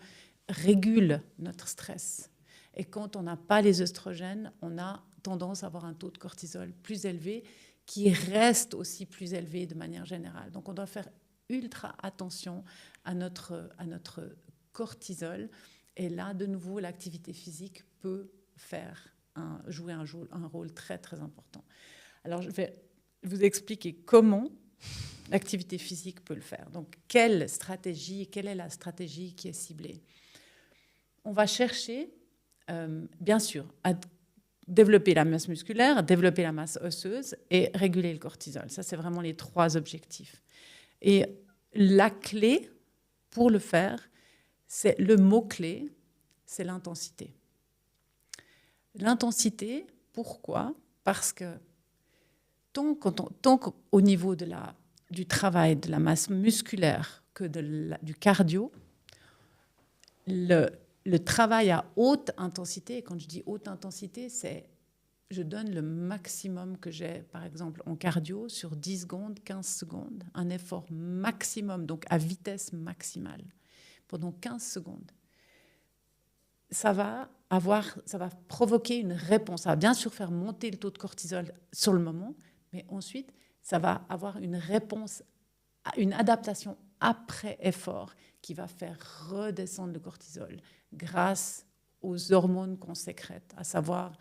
S6: régulent notre stress. Et quand on n'a pas les œstrogènes, on a tendance à avoir un taux de cortisol plus élevé, qui reste aussi plus élevé de manière générale. Donc, on doit faire ultra attention à notre cortisol. Et là, de nouveau, l'activité physique peut jouer un rôle très, très important. Alors, je vais vous expliquer comment l'activité physique peut le faire. Donc, quelle est la stratégie qui est ciblée? On va chercher, bien sûr, à développer la masse musculaire, développer la masse osseuse et réguler le cortisol. Ça, c'est vraiment les 3 objectifs. Et la clé pour le faire, c'est le mot-clé, c'est l'intensité. L'intensité, pourquoi? Parce que tant qu'au niveau du travail de la masse musculaire que du cardio, le travail à haute intensité, et quand je dis haute intensité, c'est je donne le maximum que j'ai, par exemple, en cardio, sur 10 secondes, 15 secondes, un effort maximum, donc à vitesse maximale, pendant 15 secondes. Ça va provoquer une réponse. Ça va bien sûr faire monter le taux de cortisol sur le moment, mais ensuite, ça va avoir une réponse, une adaptation après effort qui va faire redescendre le cortisol grâce aux hormones qu'on sécrète, à savoir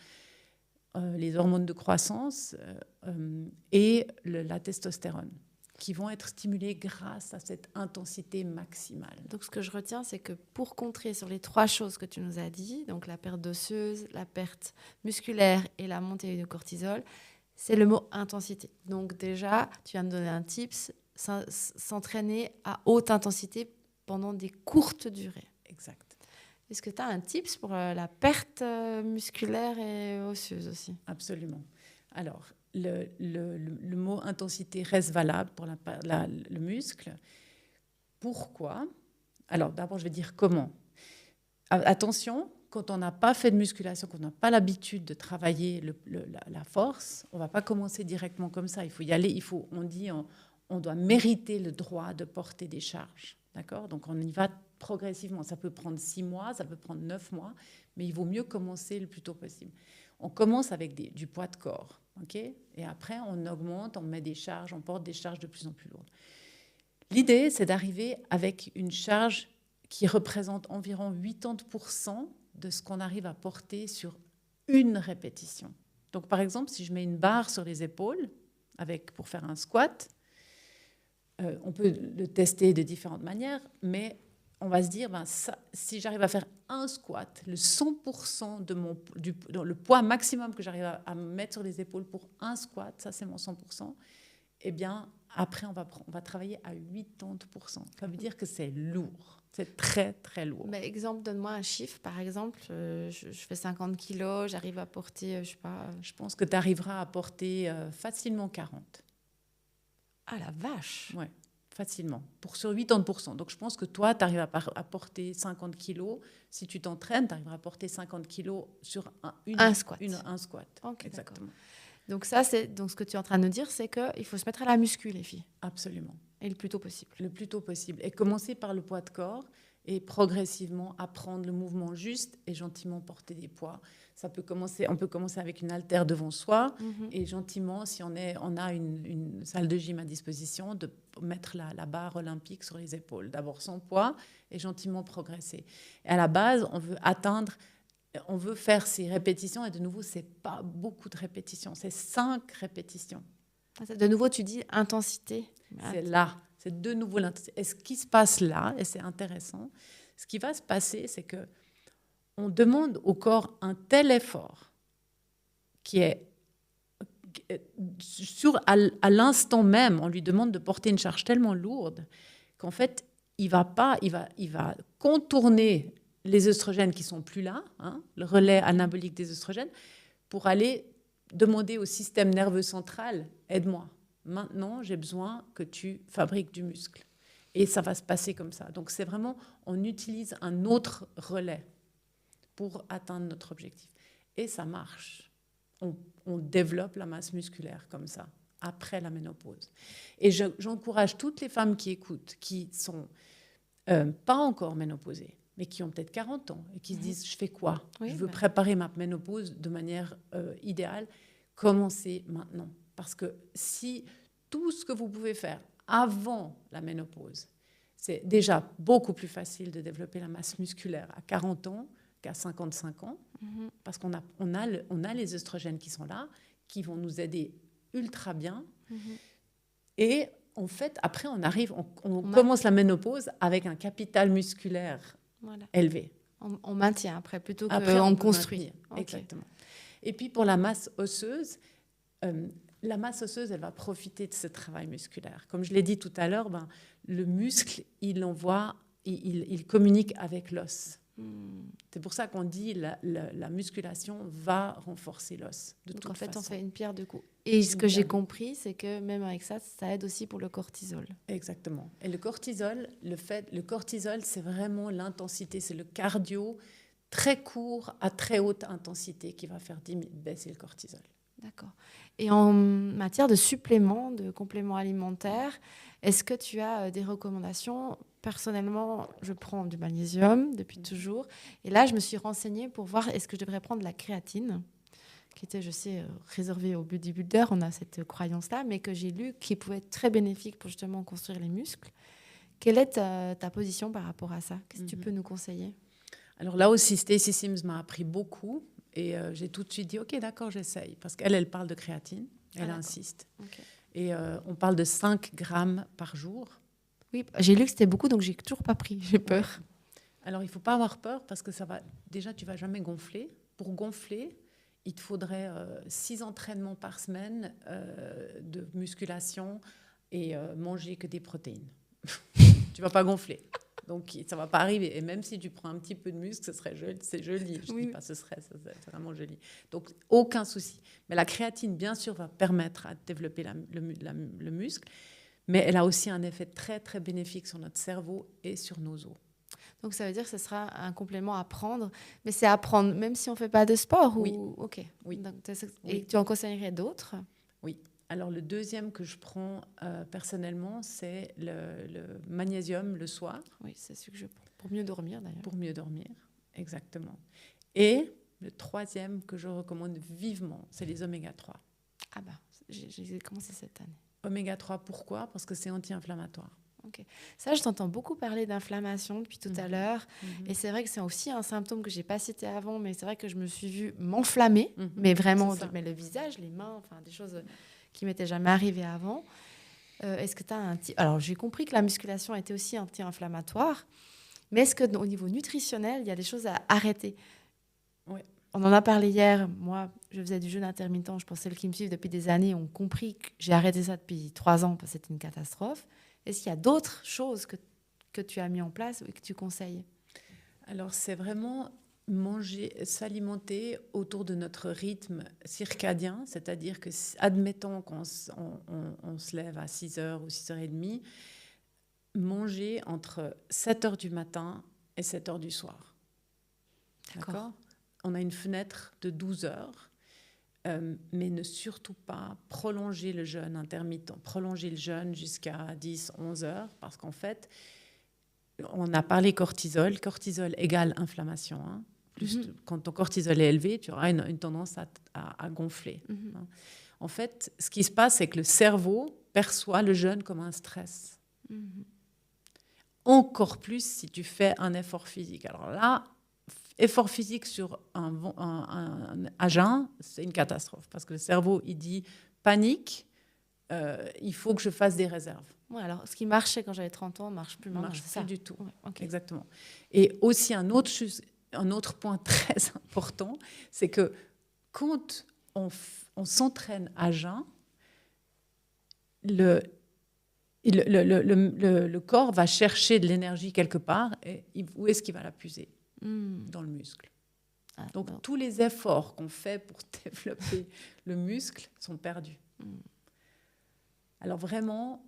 S6: les hormones de croissance et la testostérone, qui vont être stimulées grâce à cette intensité maximale.
S1: Donc, ce que je retiens, c'est que pour contrer sur les 3 choses que tu nous as dit, donc la perte osseuse, la perte musculaire et la montée du cortisol, c'est le mot intensité. Donc déjà, tu viens de donner un tips, s'entraîner à haute intensité pendant des courtes durées.
S6: Exact.
S1: Est-ce que tu as un tips pour la perte musculaire et osseuse aussi?
S6: Absolument. Alors, le mot intensité reste valable pour le muscle. Pourquoi? Alors, d'abord, je vais dire comment. Attention, quand on n'a pas fait de musculation, qu'on n'a pas l'habitude de travailler la force, on ne va pas commencer directement comme ça. Il faut y aller, on doit mériter le droit de porter des charges. D'accord ? Donc, on y va progressivement. Ça peut prendre 6 mois, ça peut prendre 9 mois, mais il vaut mieux commencer le plus tôt possible. On commence avec du poids de corps, ok ? Et après, on augmente, on met des charges, on porte des charges de plus en plus lourdes. L'idée, c'est d'arriver avec une charge qui représente environ 80% de ce qu'on arrive à porter sur une répétition. Donc, par exemple, si je mets une barre sur les épaules pour faire un squat, on peut le tester de différentes manières, mais on va se dire, si j'arrive à faire un squat, le 100% le poids maximum que j'arrive à mettre sur les épaules pour un squat, ça c'est mon 100%, eh bien, après, on va travailler à 80%. Ça veut dire que c'est lourd. C'est très, très lourd.
S1: Mais exemple, donne-moi un chiffre. Par exemple, je fais 50 kilos, j'arrive à porter, je sais pas...
S6: Je pense que tu arriveras à porter facilement 40.
S1: Ah, la vache!
S6: Oui, facilement. Sur 80%. Donc, je pense que toi, tu arrives à porter 50 kilos. Si tu t'entraînes, tu arriveras à porter 50 kilos sur
S1: un squat.
S6: Un squat.
S1: Okay,
S6: exactement.
S1: D'accord. Donc, ce que tu es en train de nous dire, c'est qu'il faut se mettre à la muscu, les filles.
S6: Absolument.
S1: Et le plus tôt possible.
S6: Le plus tôt possible. Et commencer par le poids de corps et progressivement apprendre le mouvement juste et gentiment porter des poids. On peut commencer avec une haltère devant soi et gentiment, si on a une salle de gym à disposition, de mettre la barre olympique sur les épaules. D'abord sans poids et gentiment progresser. Et à la base, on veut faire ces répétitions et de nouveau, ce n'est pas beaucoup de répétitions, c'est 5 répétitions.
S1: De nouveau, tu dis intensité.
S6: C'est là, c'est de nouveau l'intensité. Et ce qui se passe là, et c'est intéressant, ce qui va se passer, c'est que on demande au corps un tel effort qui est à l'instant même, on lui demande de porter une charge tellement lourde qu'en fait, il va contourner les œstrogènes qui sont plus là, le relais anabolique des œstrogènes, pour aller demander au système nerveux central, aide-moi. Maintenant, j'ai besoin que tu fabriques du muscle. Et ça va se passer comme ça. Donc, c'est vraiment, on utilise un autre relais pour atteindre notre objectif. Et ça marche. On développe la masse musculaire comme ça, après la ménopause. Et j'encourage toutes les femmes qui écoutent, qui sont pas encore ménopausées, mais qui ont peut-être 40 ans et qui se disent, je fais quoi ? Je veux préparer ma ménopause de manière idéale. Commencez maintenant. Parce que si tout ce que vous pouvez faire avant la ménopause, c'est déjà beaucoup plus facile de développer la masse musculaire à 40 ans qu'à 55 ans, parce qu'on a les œstrogènes qui sont là, qui vont nous aider ultra bien. Et en fait, après, on commence la ménopause avec un capital musculaire élevé.
S1: On maintient après, plutôt qu'on construit.
S6: Okay. Exactement. Et puis, pour la masse osseuse, la masse osseuse, elle va profiter de ce travail musculaire. Comme je l'ai dit tout à l'heure, le muscle, il communique avec l'os. C'est pour ça qu'on dit la musculation va renforcer l'os. Donc en fait,
S1: on fait une pierre deux coups. Et ce que j'ai compris, c'est que même avec ça, ça aide aussi pour le cortisol.
S6: Exactement. Et le cortisol, c'est vraiment l'intensité, c'est le cardio très court à très haute intensité qui va faire baisser le cortisol.
S1: D'accord. Et en matière de suppléments, de compléments alimentaires, est-ce que tu as des recommandations ? Personnellement, je prends du magnésium depuis toujours. Et là, je me suis renseignée pour voir est-ce que je devrais prendre de la créatine, qui était, je sais, réservée aux bodybuilders. On a cette croyance-là, mais que j'ai lu qui pouvait être très bénéfique pour justement construire les muscles. Quelle est ta position par rapport à ça ? Qu'est-ce que tu peux nous conseiller ?
S6: Alors là aussi, Stacy Sims m'a appris beaucoup. Et j'ai tout de suite dit, OK, d'accord, j'essaye. Parce qu'elle parle de créatine, elle insiste. Okay. Et on parle de 5 grammes par jour.
S1: Oui, j'ai lu que c'était beaucoup, donc j'ai toujours pas pris, j'ai peur.
S6: Ouais. Alors, il ne faut pas avoir peur parce que déjà, tu ne vas jamais gonfler. Pour gonfler, il te faudrait 6 entraînements par semaine de musculation et manger que des protéines. Tu ne vas pas gonfler. Donc, ça ne va pas arriver. Et même si tu prends un petit peu de muscle, c'est joli. Je ne dis pas c'est vraiment joli. Donc, aucun souci. Mais la créatine, bien sûr, va permettre à développer le muscle. Mais elle a aussi un effet très, très bénéfique sur notre cerveau et sur nos os.
S1: Donc ça veut dire que ce sera un complément à prendre, mais c'est à prendre même si on ne fait pas de sport
S6: Oui.
S1: ou... Ok.
S6: Oui.
S1: Donc, et
S6: Oui.
S1: tu en conseillerais d'autres?
S6: Alors, le deuxième que je prends personnellement, c'est le magnésium le soir,
S1: Oui, c'est ce que je prends. Pour mieux dormir d'ailleurs.
S6: pour mieux dormir. Exactement. Et le troisième que je recommande vivement, c'est les oméga 3.
S1: Ah bah, j'ai commencé cette année.
S6: Oméga 3, pourquoi? Parce que c'est anti-inflammatoire.
S1: Ça, je t'entends beaucoup parler d'inflammation depuis tout à l'heure.
S6: Mhm.
S1: Et c'est vrai que c'est aussi un symptôme que je n'ai pas cité avant, mais c'est vrai que je me suis vue m'enflammer,
S6: Mhm.
S1: mais vraiment,
S6: C'est ça.
S1: mais le visage, les mains, enfin des choses qui m'étaient jamais arrivées avant. Est-ce que tu as un petit... Alors, j'ai compris que la musculation était aussi anti-inflammatoire, mais est-ce qu'au niveau nutritionnel, il y a des choses à arrêter?
S6: Ouais.
S1: On en a parlé hier. Moi, je faisais du jeûne intermittent. Je pense que celles qui me suivent depuis des années ont compris que j'ai arrêté ça depuis 3 ans parce que c'était une catastrophe. Est-ce qu'il y a d'autres choses que tu as mis en place et que tu conseilles?
S6: Alors, c'est vraiment manger, s'alimenter autour de notre rythme circadien, c'est-à-dire que, admettons qu'on on se lève à 6h ou 6h30, manger entre 7h du matin et 7h du soir. D'accord. On a une fenêtre de 12 heures, mais ne surtout pas prolonger le jeûne intermittent, prolonger le jeûne jusqu'à 10, 11 heures, parce qu'en fait, on a parlé cortisol. Cortisol égale inflammation. Hein. Quand ton cortisol est élevé, tu auras une tendance à gonfler. Hein. En fait, ce qui se passe, c'est que le cerveau perçoit le jeûne comme un stress. Encore plus si tu fais un effort physique. Alors là, effort physique sur un jeûne, c'est une catastrophe. Parce que le cerveau, il dit panique, il faut que je fasse des réserves.
S1: Ouais, alors, ce qui marchait quand j'avais 30 ans ne marche plus
S6: Ne
S1: maintenant.
S6: marche
S1: c'est
S6: plus
S1: ça
S6: du tout.
S1: Ouais, ok.
S6: Exactement. Et aussi, un autre point très important, c'est que quand on s'entraîne à jeun, le corps va chercher de l'énergie quelque part, et où est-ce qu'il va la puiser? Dans le muscle.
S1: Ah,
S6: Donc,
S1: bon.
S6: tous les efforts qu'on fait pour développer le muscle sont perdus. Alors, vraiment,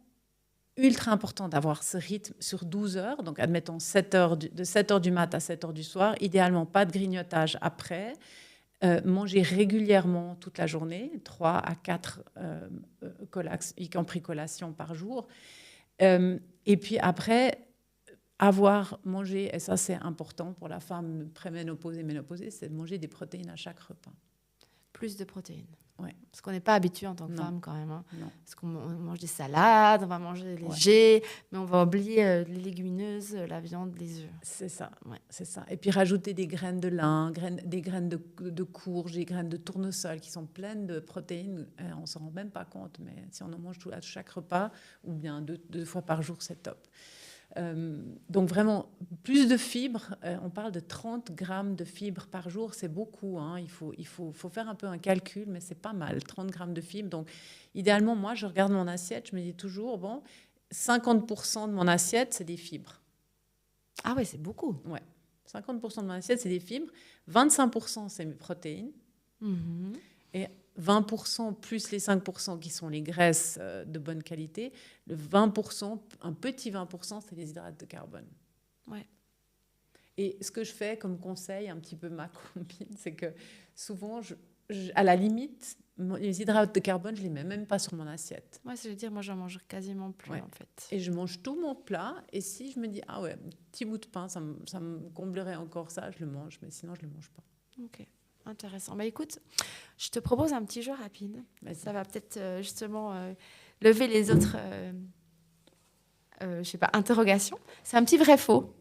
S6: ultra important d'avoir ce rythme sur 12 heures. Donc, admettons 7 heures de 7 heures du mat à 7 heures du soir. Idéalement, pas de grignotage après. Manger régulièrement toute la journée, 3 à 4 y compris collation par jour. Et puis après, avoir mangé, et ça c'est important pour la femme préménopausée, ménopausée, c'est de manger des protéines à chaque repas.
S1: Plus de protéines.
S6: Ouais.
S1: Parce qu'on n'est pas habitué en tant que
S6: Non.
S1: femme quand même. Hein.
S6: Non.
S1: Parce qu'on mange des salades, on va manger léger, mais on va oublier les légumineuses, la viande, les œufs.
S6: C'est ça,
S1: Ouais.
S6: c'est ça. Et puis rajouter des graines de lin, des graines de courge, des graines de tournesol qui sont pleines de protéines. On ne s'en rend même pas compte, mais si on en mange à chaque repas, ou bien deux fois par jour, c'est top. Donc vraiment, plus de fibres, on parle de 30 grammes de fibres par jour, c'est beaucoup. Hein. Il faut faire un peu un calcul, mais c'est pas mal, 30 grammes de fibres. Donc idéalement, moi, je regarde mon assiette, je me dis toujours, bon, 50% de mon assiette, c'est des fibres.
S1: Ah ouais, c'est beaucoup.
S6: Ouais, 50% de mon assiette, c'est des fibres. 25%, c'est mes protéines. Et 20% plus les 5% qui sont les graisses de bonne qualité, le 20%, un petit 20%, c'est les hydrates de carbone.
S1: Ouais.
S6: Et ce que je fais comme conseil, un petit peu ma copine, c'est que souvent, à la limite, les hydrates de carbone, je ne les mets même pas sur mon assiette.
S1: Ouais, je veux dire, moi, j'en mange quasiment plus,
S6: Ouais.
S1: en fait.
S6: Et je mange tout mon plat, et si je me dis, ah ouais, un petit bout de pain, ça me comblerait encore ça, je le mange, mais sinon, je ne le mange pas.
S1: Ok, intéressant. Bah écoute, je te propose un petit jeu rapide.
S6: Vas-y.
S1: Ça va peut-être justement lever les autres, je sais pas, interrogations. C'est un petit vrai-faux.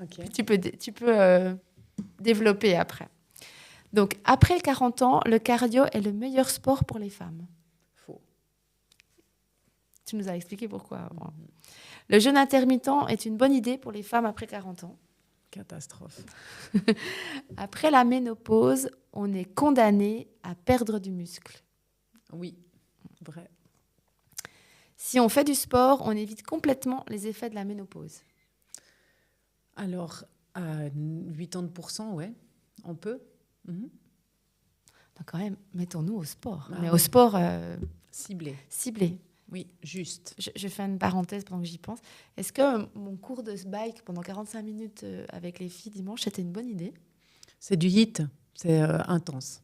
S6: Ok.
S1: Tu peux développer après. Donc, après 40 ans, le cardio est le meilleur sport pour les femmes.
S6: Faux.
S1: Tu nous as expliqué pourquoi avant. Le jeûne intermittent est une bonne idée pour les femmes après 40 ans.
S6: Catastrophe.
S1: Après la ménopause, on est condamné à perdre du muscle.
S6: Oui, vrai.
S1: Si on fait du sport, on évite complètement les effets de la ménopause.
S6: Alors, à 80%, ouais, on peut.
S1: Donc quand même, mettons-nous au sport.
S6: Ah
S1: mais
S6: ouais.
S1: au sport
S6: Ciblé.
S1: ciblé.
S6: Oui, juste.
S1: Je fais une parenthèse pendant que j'y pense. Est-ce que mon cours de bike pendant 45 minutes avec les filles dimanche, c'était une bonne idée?
S6: C'est du HIIT, c'est intense.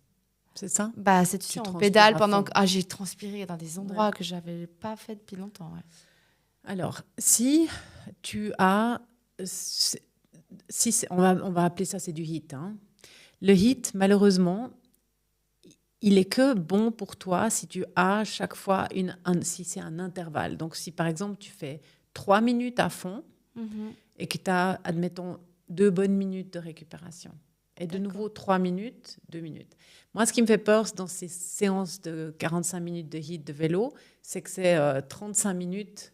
S6: C'est ça?
S1: Bah, c'est tu sais,
S6: Tu
S1: on
S6: transpires
S1: pédale
S6: à
S1: pendant
S6: fond.
S1: que j'ai transpiré dans des endroits que j'avais pas fait depuis longtemps. Ouais.
S6: Alors, si tu as... on va appeler ça, c'est du HIIT. Hein. Le HIIT, malheureusement, il est que bon pour toi si tu as chaque fois si c'est un intervalle. Donc, si par exemple, tu fais 3 minutes à fond et que tu as, admettons, 2 bonnes minutes de récupération. Et de nouveau, 3 minutes, 2 minutes. Moi, ce qui me fait peur dans ces séances de 45 minutes de HIIT de vélo, c'est que c'est 35 minutes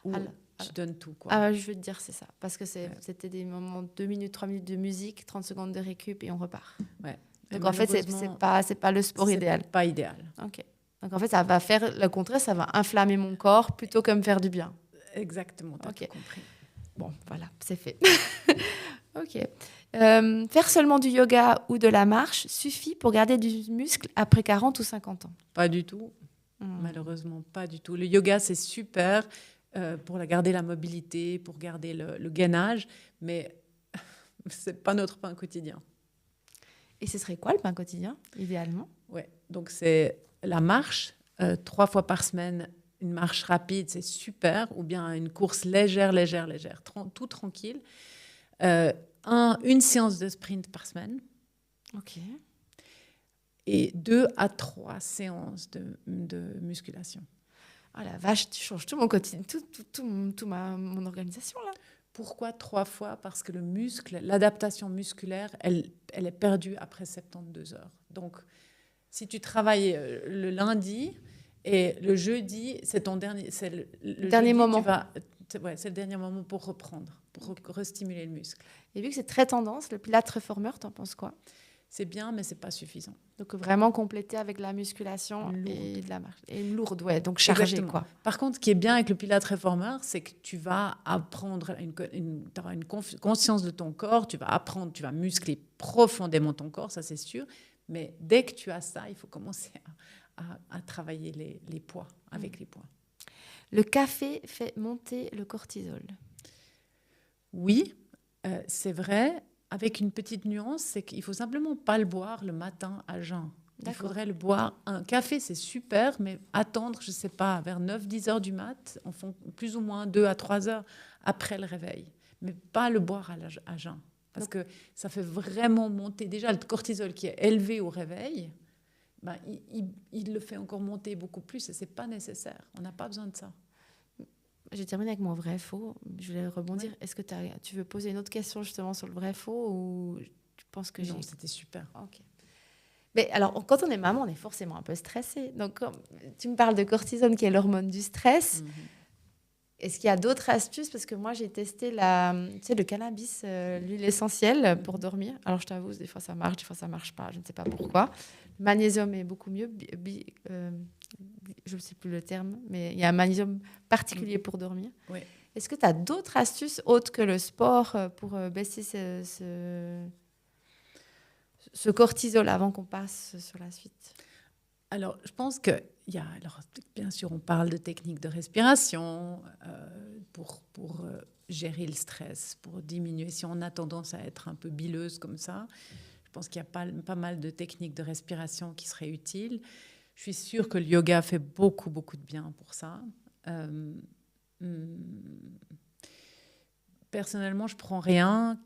S6: où tu donnes tout. Quoi.
S1: Ah, je veux te dire, c'est ça. Parce que c'était des moments, 2 minutes, 3 minutes de musique, 30 secondes de récup et on repart.
S6: Ouais.
S1: Donc, en fait, c'est pas le sport idéal.
S6: C'est pas idéal.
S1: OK. Donc, en fait, ça va faire le contraire, ça va inflammer mon corps plutôt que me faire du bien.
S6: Exactement, tu as
S1: Ok.
S6: tout compris.
S1: Bon, voilà, c'est fait. OK. Faire seulement du yoga ou de la marche suffit pour garder du muscle après 40 ou 50 ans?
S6: Pas du tout. Malheureusement, pas du tout. Le yoga, c'est super pour garder la mobilité, pour garder le gainage, mais c'est pas notre pain quotidien.
S1: Et ce serait quoi le pain quotidien, idéalement?
S6: Ouais. Donc, c'est la marche, 3 fois par semaine, une marche rapide, c'est super, ou bien une course légère, tout tranquille. Une séance de sprint par semaine.
S1: OK.
S6: Et 2 à 3 séances de musculation.
S1: Oh la vache, tu changes tout mon quotidien, mon organisation, là.
S6: Pourquoi 3 fois? Parce que le muscle, l'adaptation musculaire, elle est perdue après 72 heures. Donc, si tu travailles le lundi et le jeudi, c'est ton dernier, c'est le
S1: Dernier
S6: jeudi,
S1: moment.
S6: C'est le dernier moment pour reprendre, pour restimuler le muscle.
S1: Et vu que c'est très tendance, le Pilates Reformer, t'en penses quoi?
S6: C'est bien, mais c'est pas suffisant.
S1: Donc vraiment compléter avec de la musculation et de la marche. Et lourde, ouais, donc chargée,
S6: Exactement.
S1: quoi.
S6: Par contre, ce qui est bien avec le Pilates Reformer, c'est que tu vas apprendre, tu auras une conscience de ton corps, tu vas apprendre, tu vas muscler profondément ton corps, ça c'est sûr. Mais dès que tu as ça, il faut commencer à travailler les poids, avec les poids.
S1: Le café fait monter le cortisol.
S6: Oui, c'est vrai, avec une petite nuance, c'est qu'il ne faut simplement pas le boire le matin à jeun. Il faudrait le boire. Un café, c'est super, mais attendre, je ne sais pas, vers 9-10 heures du mat, en font plus ou moins 2 à 3 heures après le réveil. Mais pas le boire à jeun. Parce que ça fait vraiment monter. Déjà, le cortisol qui est élevé au réveil, ben, il le fait encore monter beaucoup plus et ce n'est pas nécessaire. On n'a pas besoin de ça.
S1: Je termine avec mon vrai-faux. Je voulais rebondir. Ouais. Est-ce que tu veux poser une autre question justement sur le vrai-faux ou tu penses que
S6: non, c'était super.
S1: Ok. Mais alors, quand on est maman, on est forcément un peu stressé. Donc, tu me parles de cortisone, qui est l'hormone du stress. Est-ce qu'il y a d'autres astuces? Parce que moi, j'ai testé le cannabis, l'huile essentielle pour dormir. Alors, je t'avoue, des fois, ça marche, des fois, ça ne marche pas. Je ne sais pas pourquoi. Le magnésium est beaucoup mieux. Je ne sais plus le terme, mais il y a un magnésium particulier pour dormir.
S6: Oui.
S1: Est-ce que tu as d'autres astuces autres que le sport pour baisser ce cortisol avant qu'on passe sur la suite?
S6: Alors, je pense que bien sûr, on parle de techniques de respiration pour gérer le stress, pour diminuer. Si on a tendance à être un peu bileuse comme ça, je pense qu'il y a pas mal de techniques de respiration qui seraient utiles. Je suis sûre que le yoga fait beaucoup, beaucoup de bien pour ça. Personnellement, je prends rien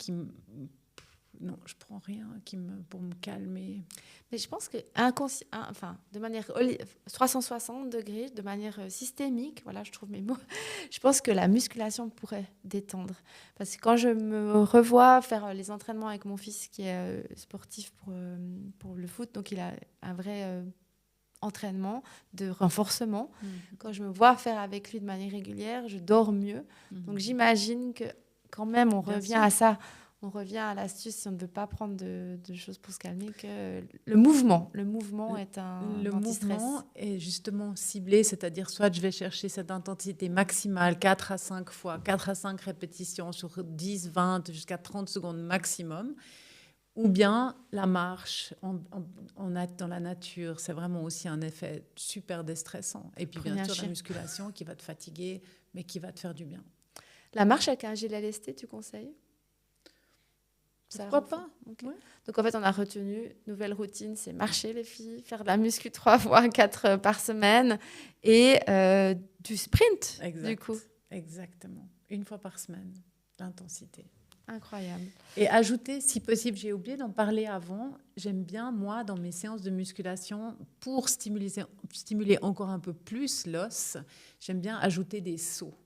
S6: pour me calmer.
S1: Mais je pense que de manière 360 degrés, de manière systémique, voilà, je trouve mes mots, je pense que la musculation pourrait détendre. Parce que quand je me revois faire les entraînements avec mon fils qui est sportif pour le foot, donc il a un vrai entraînement de renforcement. Quand je me vois faire avec lui de manière régulière, je dors mieux. Donc j'imagine que quand même on revient à ça. On revient à l'astuce, si on ne veut pas prendre de choses pour se calmer, que le mouvement est un anti-stress.
S6: Le mouvement est justement ciblé, c'est-à-dire soit je vais chercher cette intensité maximale 4 à 5 fois, 4 à 5 répétitions sur 10, 20, jusqu'à 30 secondes maximum, Ou bien la marche dans la nature, c'est vraiment aussi un effet super déstressant. Et puis bien
S1: Prenez un
S6: sûr,
S1: chien.
S6: la musculation qui va te fatiguer, mais qui va te faire du bien.
S1: La marche avec un gel à lester, tu conseilles? Ça
S6: Pourquoi
S1: renforce.
S6: pas?
S1: Ok.
S6: Ouais.
S1: Donc en fait, on a retenu, nouvelle routine, c'est marcher les filles, faire de la muscu 3 fois 4 par semaine et du sprint,
S6: Exact.
S1: du coup.
S6: Exactement. 1 fois par semaine, l'intensité.
S1: Incroyable.
S6: Et ajouter, si possible, j'ai oublié d'en parler avant, j'aime bien, moi, dans mes séances de musculation, pour stimuler encore un peu plus l'os, j'aime bien ajouter des sauts.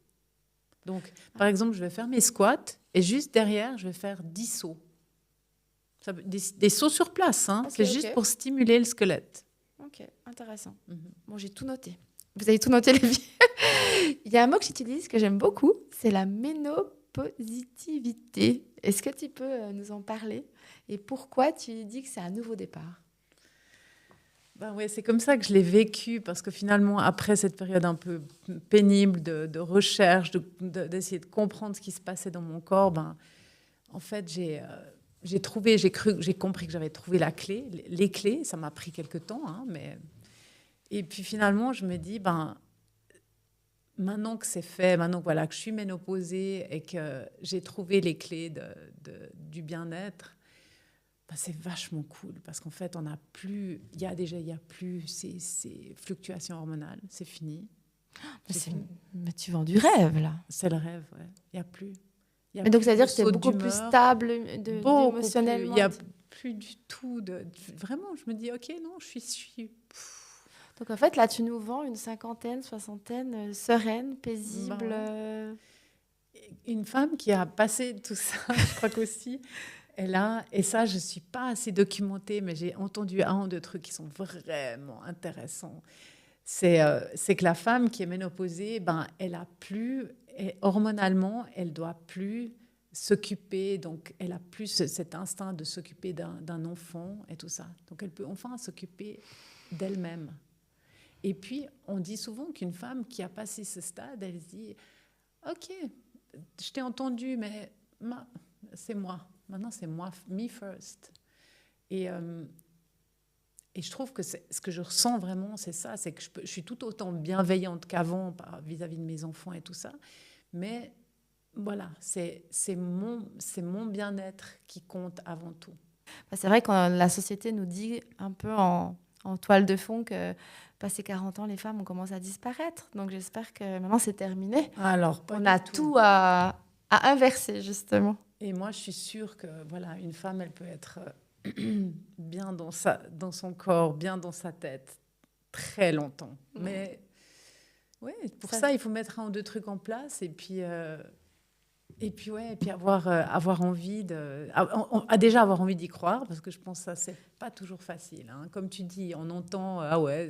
S6: Donc, par exemple, je vais faire mes squats et juste derrière, je vais faire 10 sauts. Des sauts sur place, hein.
S1: Ok,
S6: C'est
S1: ok.
S6: juste pour stimuler le squelette.
S1: Ok, intéressant.
S6: Mhm.
S1: Bon, j'ai tout noté. Vous avez tout noté, les filles. Il y a un mot que j'utilise que j'aime beaucoup, c'est la ménopositivité. Est-ce que tu peux nous en parler? Et pourquoi tu dis que c'est un nouveau départ?
S6: Ben ouais, c'est comme ça que je l'ai vécu, parce que finalement, après cette période un peu pénible de recherche, d'essayer de comprendre ce qui se passait dans mon corps, ben, en fait, j'ai compris que j'avais trouvé la clé, les clés. Ça m'a pris quelques temps, hein, mais... Et puis finalement, je me dis, ben, maintenant que c'est fait, maintenant voilà, que je suis ménopausée et que j'ai trouvé les clés du bien-être, ben, c'est vachement cool, parce qu'en fait, on n'a plus, il y a plus ces fluctuations hormonales, c'est fini.
S1: Mais tu vends du rêve, là.
S6: C'est le rêve, ouais. Il n'y a plus. Il y a
S1: Mais donc,
S6: plus
S1: ça veut dire
S6: de
S1: que tu es
S6: saut
S1: beaucoup plus
S6: d'humeur.
S1: stable
S6: Beaucoup
S1: émotionnellement.
S6: plus. Il n'y a plus du tout de... Vraiment, je me dis, ok, non, je suis...
S1: Donc, en fait, là, tu nous vends une cinquantaine, soixantaine, sereine, paisible.
S6: Ben Une femme qui a passé tout ça, je crois qu'aussi, elle a... Et ça, je ne suis pas assez documentée, mais j'ai entendu un ou deux trucs qui sont vraiment intéressants. C'est que la femme qui est ménopausée, ben, elle a plus... Et hormonalement, elle doit plus s'occuper, donc elle a plus cet instinct de s'occuper d'un enfant et tout ça. Donc elle peut enfin s'occuper d'elle-même. Et puis, on dit souvent qu'une femme qui a passé ce stade, elle se dit « Ok, je t'ai entendu, mais c'est moi. Maintenant, c'est moi, me first. » Et je trouve que ce que je ressens vraiment, c'est ça, c'est que je suis tout autant bienveillante qu'avant vis-à-vis de mes enfants et tout ça. Mais voilà, c'est mon bien-être qui compte avant tout.
S1: C'est vrai que la société nous dit un peu en toile de fond que passé 40 ans, les femmes, on commence à disparaître. Donc j'espère que maintenant, c'est terminé.
S6: Alors,
S1: On a tout à inverser, justement.
S6: Et moi, je suis sûre que voilà, une femme, elle peut être bien dans son corps, bien dans sa tête, très longtemps. Mais ouais, pour ça, il faut mettre un ou deux trucs en place et puis avoir envie déjà avoir envie d'y croire, parce que je pense que ça, c'est pas toujours facile. Hein. Comme tu dis, on entend, ah ouais,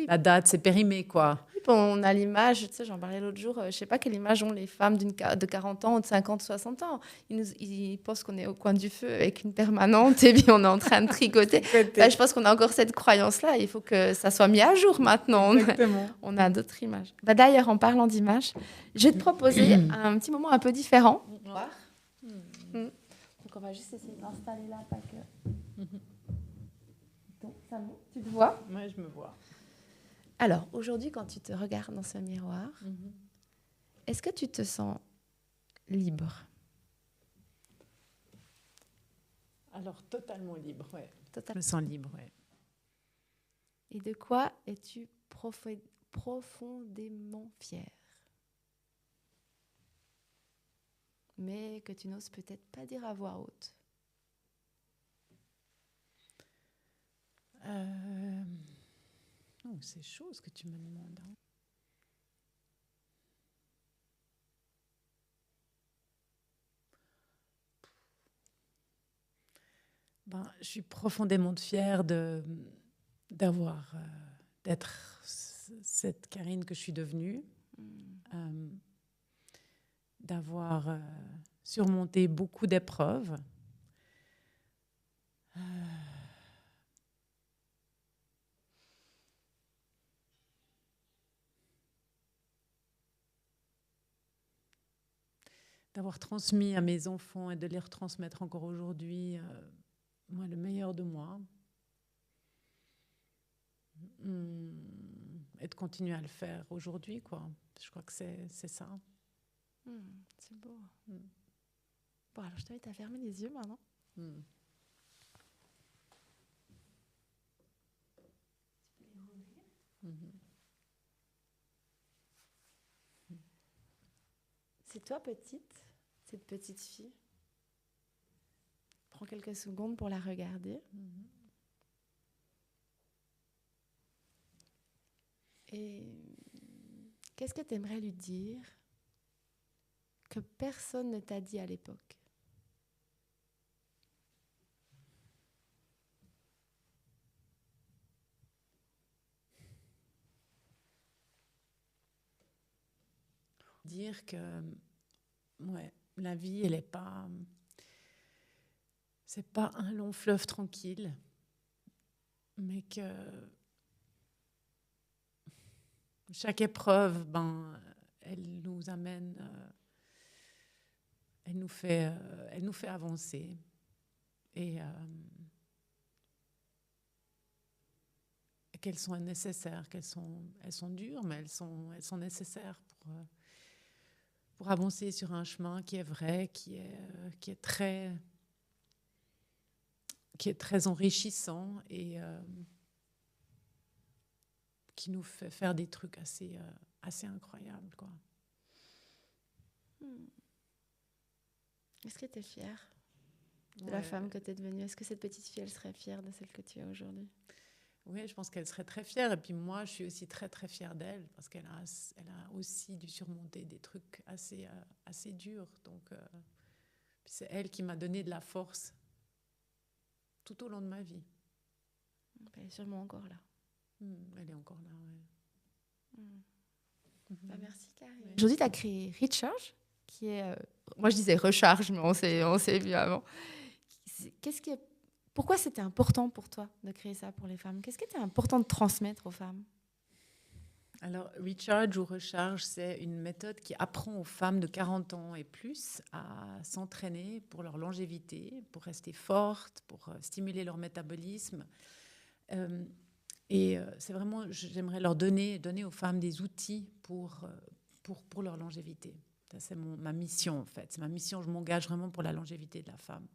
S6: la date, c'est périmé, quoi.
S1: Oui, bon, on a l'image, tu sais, j'en parlais l'autre jour, je sais pas quelle image ont les femmes de 40 ans ou de 50, 60 ans. Ils pensent qu'on est au coin du feu avec une permanente et puis on est en train de tricoter. Je pense qu'on a encore cette croyance-là. Il faut que ça soit mis à jour maintenant.
S6: Exactement.
S1: On a d'autres images. D'ailleurs, en parlant d'images, je vais te proposer un petit moment un peu différent. Donc, on va juste essayer d'installer là, pas que... Donc, ça va, tu te vois?
S6: Moi, je me vois.
S1: Alors, aujourd'hui, quand tu te regardes dans ce miroir, est-ce que tu te sens libre?
S6: Alors, totalement libre, ouais.
S1: Totalement.
S6: Je me sens libre, ouais.
S1: Et de quoi es-tu profondément fière? Mais que tu n'oses peut-être pas dire à voix haute.
S6: C'est chaud ce que tu me demandes. Hein. Je suis profondément fière d'être cette Karine que je suis devenue, d'avoir surmonté beaucoup d'épreuves. D'avoir transmis à mes enfants et de les retransmettre encore aujourd'hui moi, le meilleur de moi. Et de continuer à le faire aujourd'hui, quoi. Je crois que c'est ça.
S1: C'est beau. Bon, alors je t'invite à fermer les yeux maintenant. C'est toi, cette petite fille. Prends quelques secondes pour la regarder. Et qu'est-ce que tu aimerais lui dire que personne ne t'a dit à l'époque?
S6: Dire que la vie, elle n'est pas... C'est pas un long fleuve tranquille, mais que chaque épreuve, elle nous amène, elle nous fait avancer. Et qu'elles sont nécessaires, elles sont dures, mais elles sont nécessaires pour avancer sur un chemin qui est vrai, qui est très enrichissant et qui nous fait faire des trucs assez incroyables, quoi.
S1: Est-ce que tu es fière de la femme que tu es devenue? Est-ce que cette petite fille, elle serait fière de celle que tu es aujourd'hui?
S6: Oui, je pense qu'elle serait très fière. Et puis moi, je suis aussi très, très fière d'elle parce qu'elle a aussi dû surmonter des trucs assez durs. Donc, puis c'est elle qui m'a donné de la force tout au long de ma vie.
S1: Elle est sûrement encore là.
S6: Elle est encore là, oui.
S1: Merci, Karine. Ouais. Aujourd'hui, tu as créé Recharge, qui est... moi, je disais Recharge, mais on s'est vu avant. Pourquoi c'était important pour toi de créer ça pour les femmes? Qu'est-ce qui était important de transmettre aux femmes?
S6: Alors, Recharge ou Recharge, c'est une méthode qui apprend aux femmes de 40 ans et plus à s'entraîner pour leur longévité, pour rester fortes, pour stimuler leur métabolisme. Et c'est vraiment, j'aimerais leur donner aux femmes des outils pour leur longévité. Ça, c'est ma mission, en fait. C'est ma mission, je m'engage vraiment pour la longévité de la femme.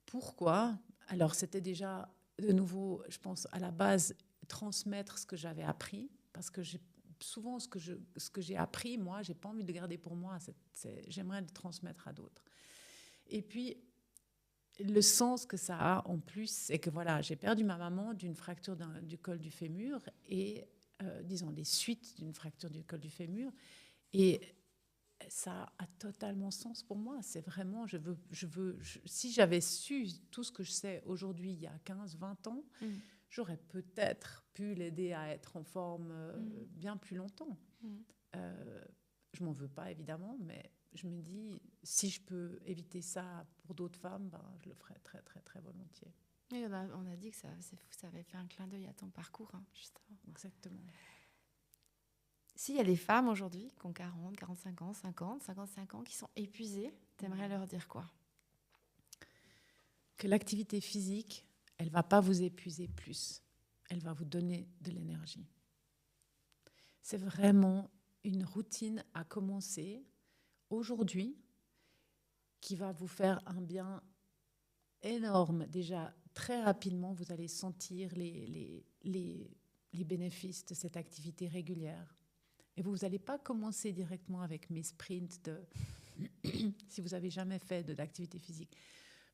S6: Pourquoi? Alors, c'était déjà, de nouveau, je pense, à la base, transmettre ce que j'avais appris, parce que souvent, ce que j'ai appris, moi, je n'ai pas envie de le garder pour moi. J'aimerais le transmettre à d'autres. Et puis, le sens que ça a en plus, c'est que voilà, j'ai perdu ma maman d'une fracture du col du fémur et, disons, des suites d'une fracture du col du fémur. Et ça a totalement sens pour moi. C'est vraiment, si j'avais su tout ce que je sais aujourd'hui, il y a 15, 20 ans, j'aurais peut-être pu l'aider à être en forme bien plus longtemps. Je m'en veux pas, évidemment, mais je me dis, si je peux éviter ça pour d'autres femmes, je le ferai très, très, très volontiers.
S1: Et on a dit que ça avait fait un clin d'œil à ton parcours, juste avant.
S6: Exactement.
S1: S'il y a des femmes aujourd'hui qui ont 40, 45 ans, 50, 55 ans, qui sont épuisées, t'aimerais leur dire quoi?
S6: Que l'activité physique, elle ne va pas vous épuiser plus. Elle va vous donner de l'énergie. C'est vraiment une routine à commencer aujourd'hui qui va vous faire un bien énorme. Déjà, très rapidement, vous allez sentir les bénéfices de cette activité régulière. Et vous n'allez pas commencer directement avec mes sprints si vous n'avez jamais fait d'activité physique.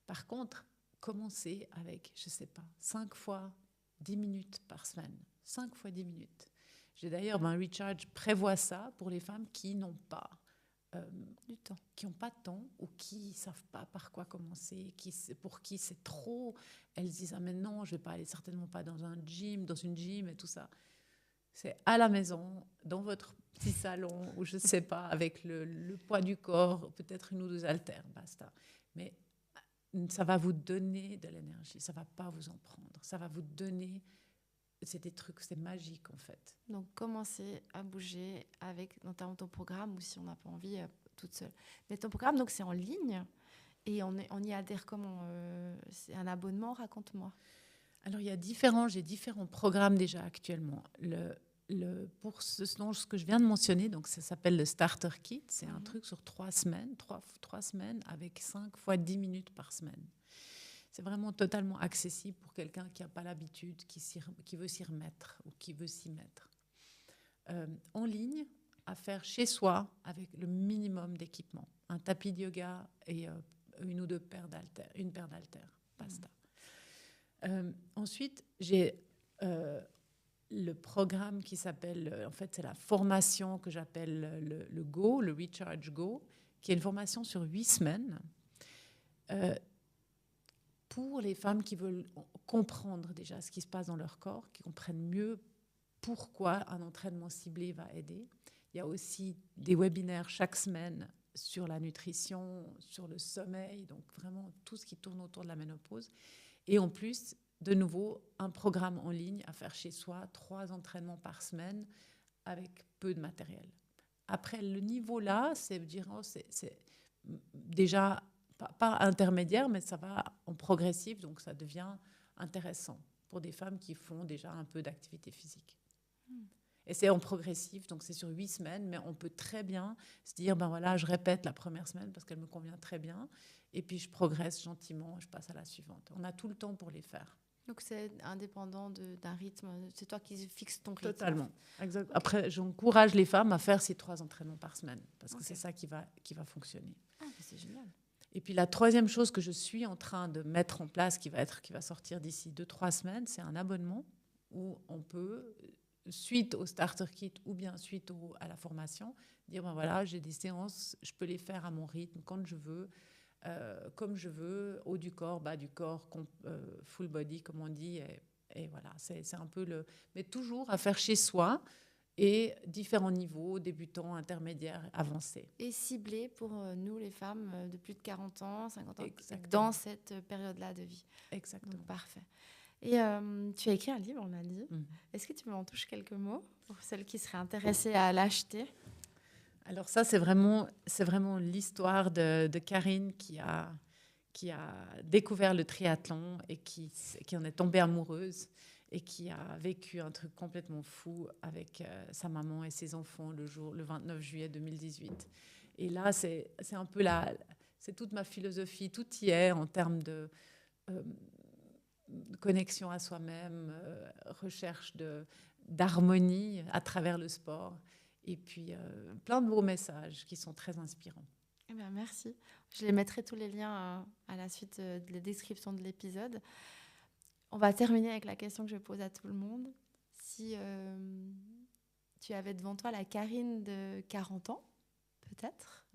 S6: Par contre, commencez avec, je ne sais pas, 5 fois 10 minutes par semaine. 5 fois 10 minutes. J'ai d'ailleurs, Recharge prévoit ça pour les femmes qui n'ont pas du temps, qui n'ont pas de temps ou qui ne savent pas par quoi commencer, pour qui c'est trop. Elles disent, ah mais non, je ne vais pas aller certainement pas dans une gym et tout ça. C'est à la maison, dans votre petit salon, ou je ne sais pas, avec le poids du corps, peut-être 1 ou 2 haltères, basta. Mais ça va vous donner de l'énergie, ça ne va pas vous en prendre. Ça va vous donner, c'est des trucs, c'est magique en fait.
S1: Donc, commencez à bouger avec notamment ton programme, ou si on n'a pas envie, toute seule. Mais ton programme, donc, c'est en ligne. Et on y adhère comment c'est un abonnement, raconte-moi.
S6: Alors, j'ai différents programmes déjà actuellement. Pour ce que je viens de mentionner, donc ça s'appelle le Starter Kit. C'est un truc sur 3 semaines, 3 semaines avec 5 fois 10 minutes par semaine. C'est vraiment totalement accessible pour quelqu'un qui n'a pas l'habitude, qui veut s'y remettre ou qui veut s'y mettre. En ligne, à faire chez soi avec le minimum d'équipement. Un tapis de yoga et une ou deux paires d'haltères. Une paire d'haltères, basta. Ensuite, j'ai le programme qui s'appelle, en fait, c'est la formation que j'appelle le Go, le Recharge Go, qui est une formation sur 8 semaines pour les femmes qui veulent comprendre déjà ce qui se passe dans leur corps, qui comprennent mieux pourquoi un entraînement ciblé va aider. Il y a aussi des webinaires chaque semaine sur la nutrition, sur le sommeil, donc vraiment tout ce qui tourne autour de la ménopause. Et en plus, de nouveau, un programme en ligne à faire chez soi, 3 entraînements par semaine avec peu de matériel. Après, le niveau là, c'est déjà pas intermédiaire, mais ça va en progressif, donc ça devient intéressant pour des femmes qui font déjà un peu d'activité physique. Et c'est en progressif, donc c'est sur 8 semaines, mais on peut très bien se dire, ben voilà, je répète la première semaine parce qu'elle me convient très bien, et puis je progresse gentiment, je passe à la suivante. On a tout le temps pour les faire.
S1: Donc c'est indépendant d'un rythme, c'est toi qui fixes ton rythme.
S6: Totalement. Exact. Après, j'encourage les femmes à faire ces 3 entraînements par semaine, parce que c'est ça qui va fonctionner.
S1: Ah, c'est génial.
S6: Et puis la troisième chose que je suis en train de mettre en place, qui va sortir d'ici 2-3 semaines, c'est un abonnement où on peut, suite au Starter Kit ou bien suite à la formation, dire ben voilà, j'ai des séances, je peux les faire à mon rythme, quand je veux, comme je veux, haut du corps, bas du corps, full body, comme on dit. Et voilà, c'est un peu le... Mais toujours à faire chez soi et différents niveaux, débutants, intermédiaires, avancés.
S1: Et ciblé pour nous, les femmes de plus de 40 ans, 50 ans,
S6: Exactement.
S1: dans cette période-là de vie.
S6: Exactement.
S1: Donc, parfait. Et tu as écrit un livre, on l'a dit. Est-ce que tu m'en touches quelques mots pour celles qui seraient intéressées à l'acheter?
S6: Alors ça, c'est vraiment l'histoire de Karine qui a découvert le triathlon et qui en est tombée amoureuse et qui a vécu un truc complètement fou avec sa maman et ses enfants le 29 juillet 2018. Et là, c'est un peu c'est toute ma philosophie, tout y est en termes de connexion à soi-même, recherche d'harmonie à travers le sport. Et puis, plein de beaux messages qui sont très inspirants.
S1: Eh bien, merci. Je les mettrai tous les liens à la suite de la description de l'épisode. On va terminer avec la question que je pose à tout le monde. Si tu avais devant toi la Karine de 40 ans, peut-être,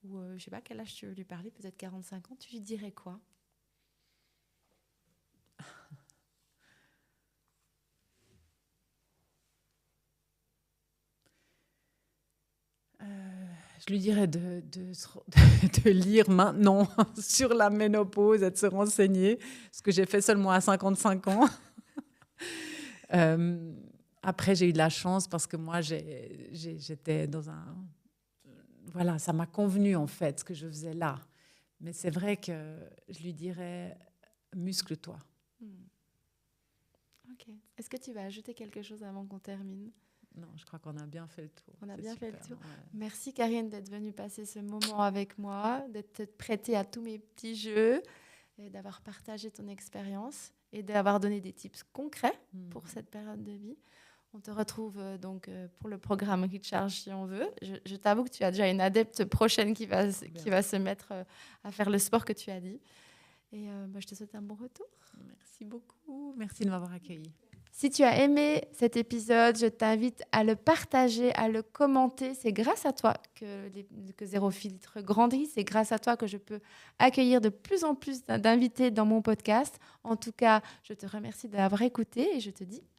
S1: ou je ne sais pas quel âge tu veux lui parler, peut-être 45 ans, tu lui dirais quoi?
S6: Je lui dirais de lire maintenant sur la ménopause et de se renseigner, ce que j'ai fait seulement à 55 ans. Après, j'ai eu de la chance parce que moi, j'étais dans un... Voilà, ça m'a convenu en fait, ce que je faisais là. Mais c'est vrai que je lui dirais, muscle-toi.
S1: Ok. Est-ce que tu vas ajouter quelque chose avant qu'on termine?
S6: Non, je crois qu'on a bien fait le tour.
S1: On a
S6: C'est
S1: bien
S6: super,
S1: fait le tour.
S6: ouais.
S1: Merci Karine d'être venue passer ce moment avec moi, d'être prêtée à tous mes petits jeux, et d'avoir partagé ton expérience et d'avoir donné des tips concrets pour cette période de vie. On te retrouve donc pour le programme Recharge si on veut. Je t'avoue que tu as déjà une adepte prochaine qui va se mettre à faire le sport que tu as dit. Et je te souhaite un bon retour.
S6: Merci beaucoup. Merci de m'avoir accueillie.
S1: Si tu as aimé cet épisode, je t'invite à le partager, à le commenter. C'est grâce à toi que Zéro Filtre grandit. C'est grâce à toi que je peux accueillir de plus en plus d'invités dans mon podcast. En tout cas, je te remercie d'avoir écouté et je te dis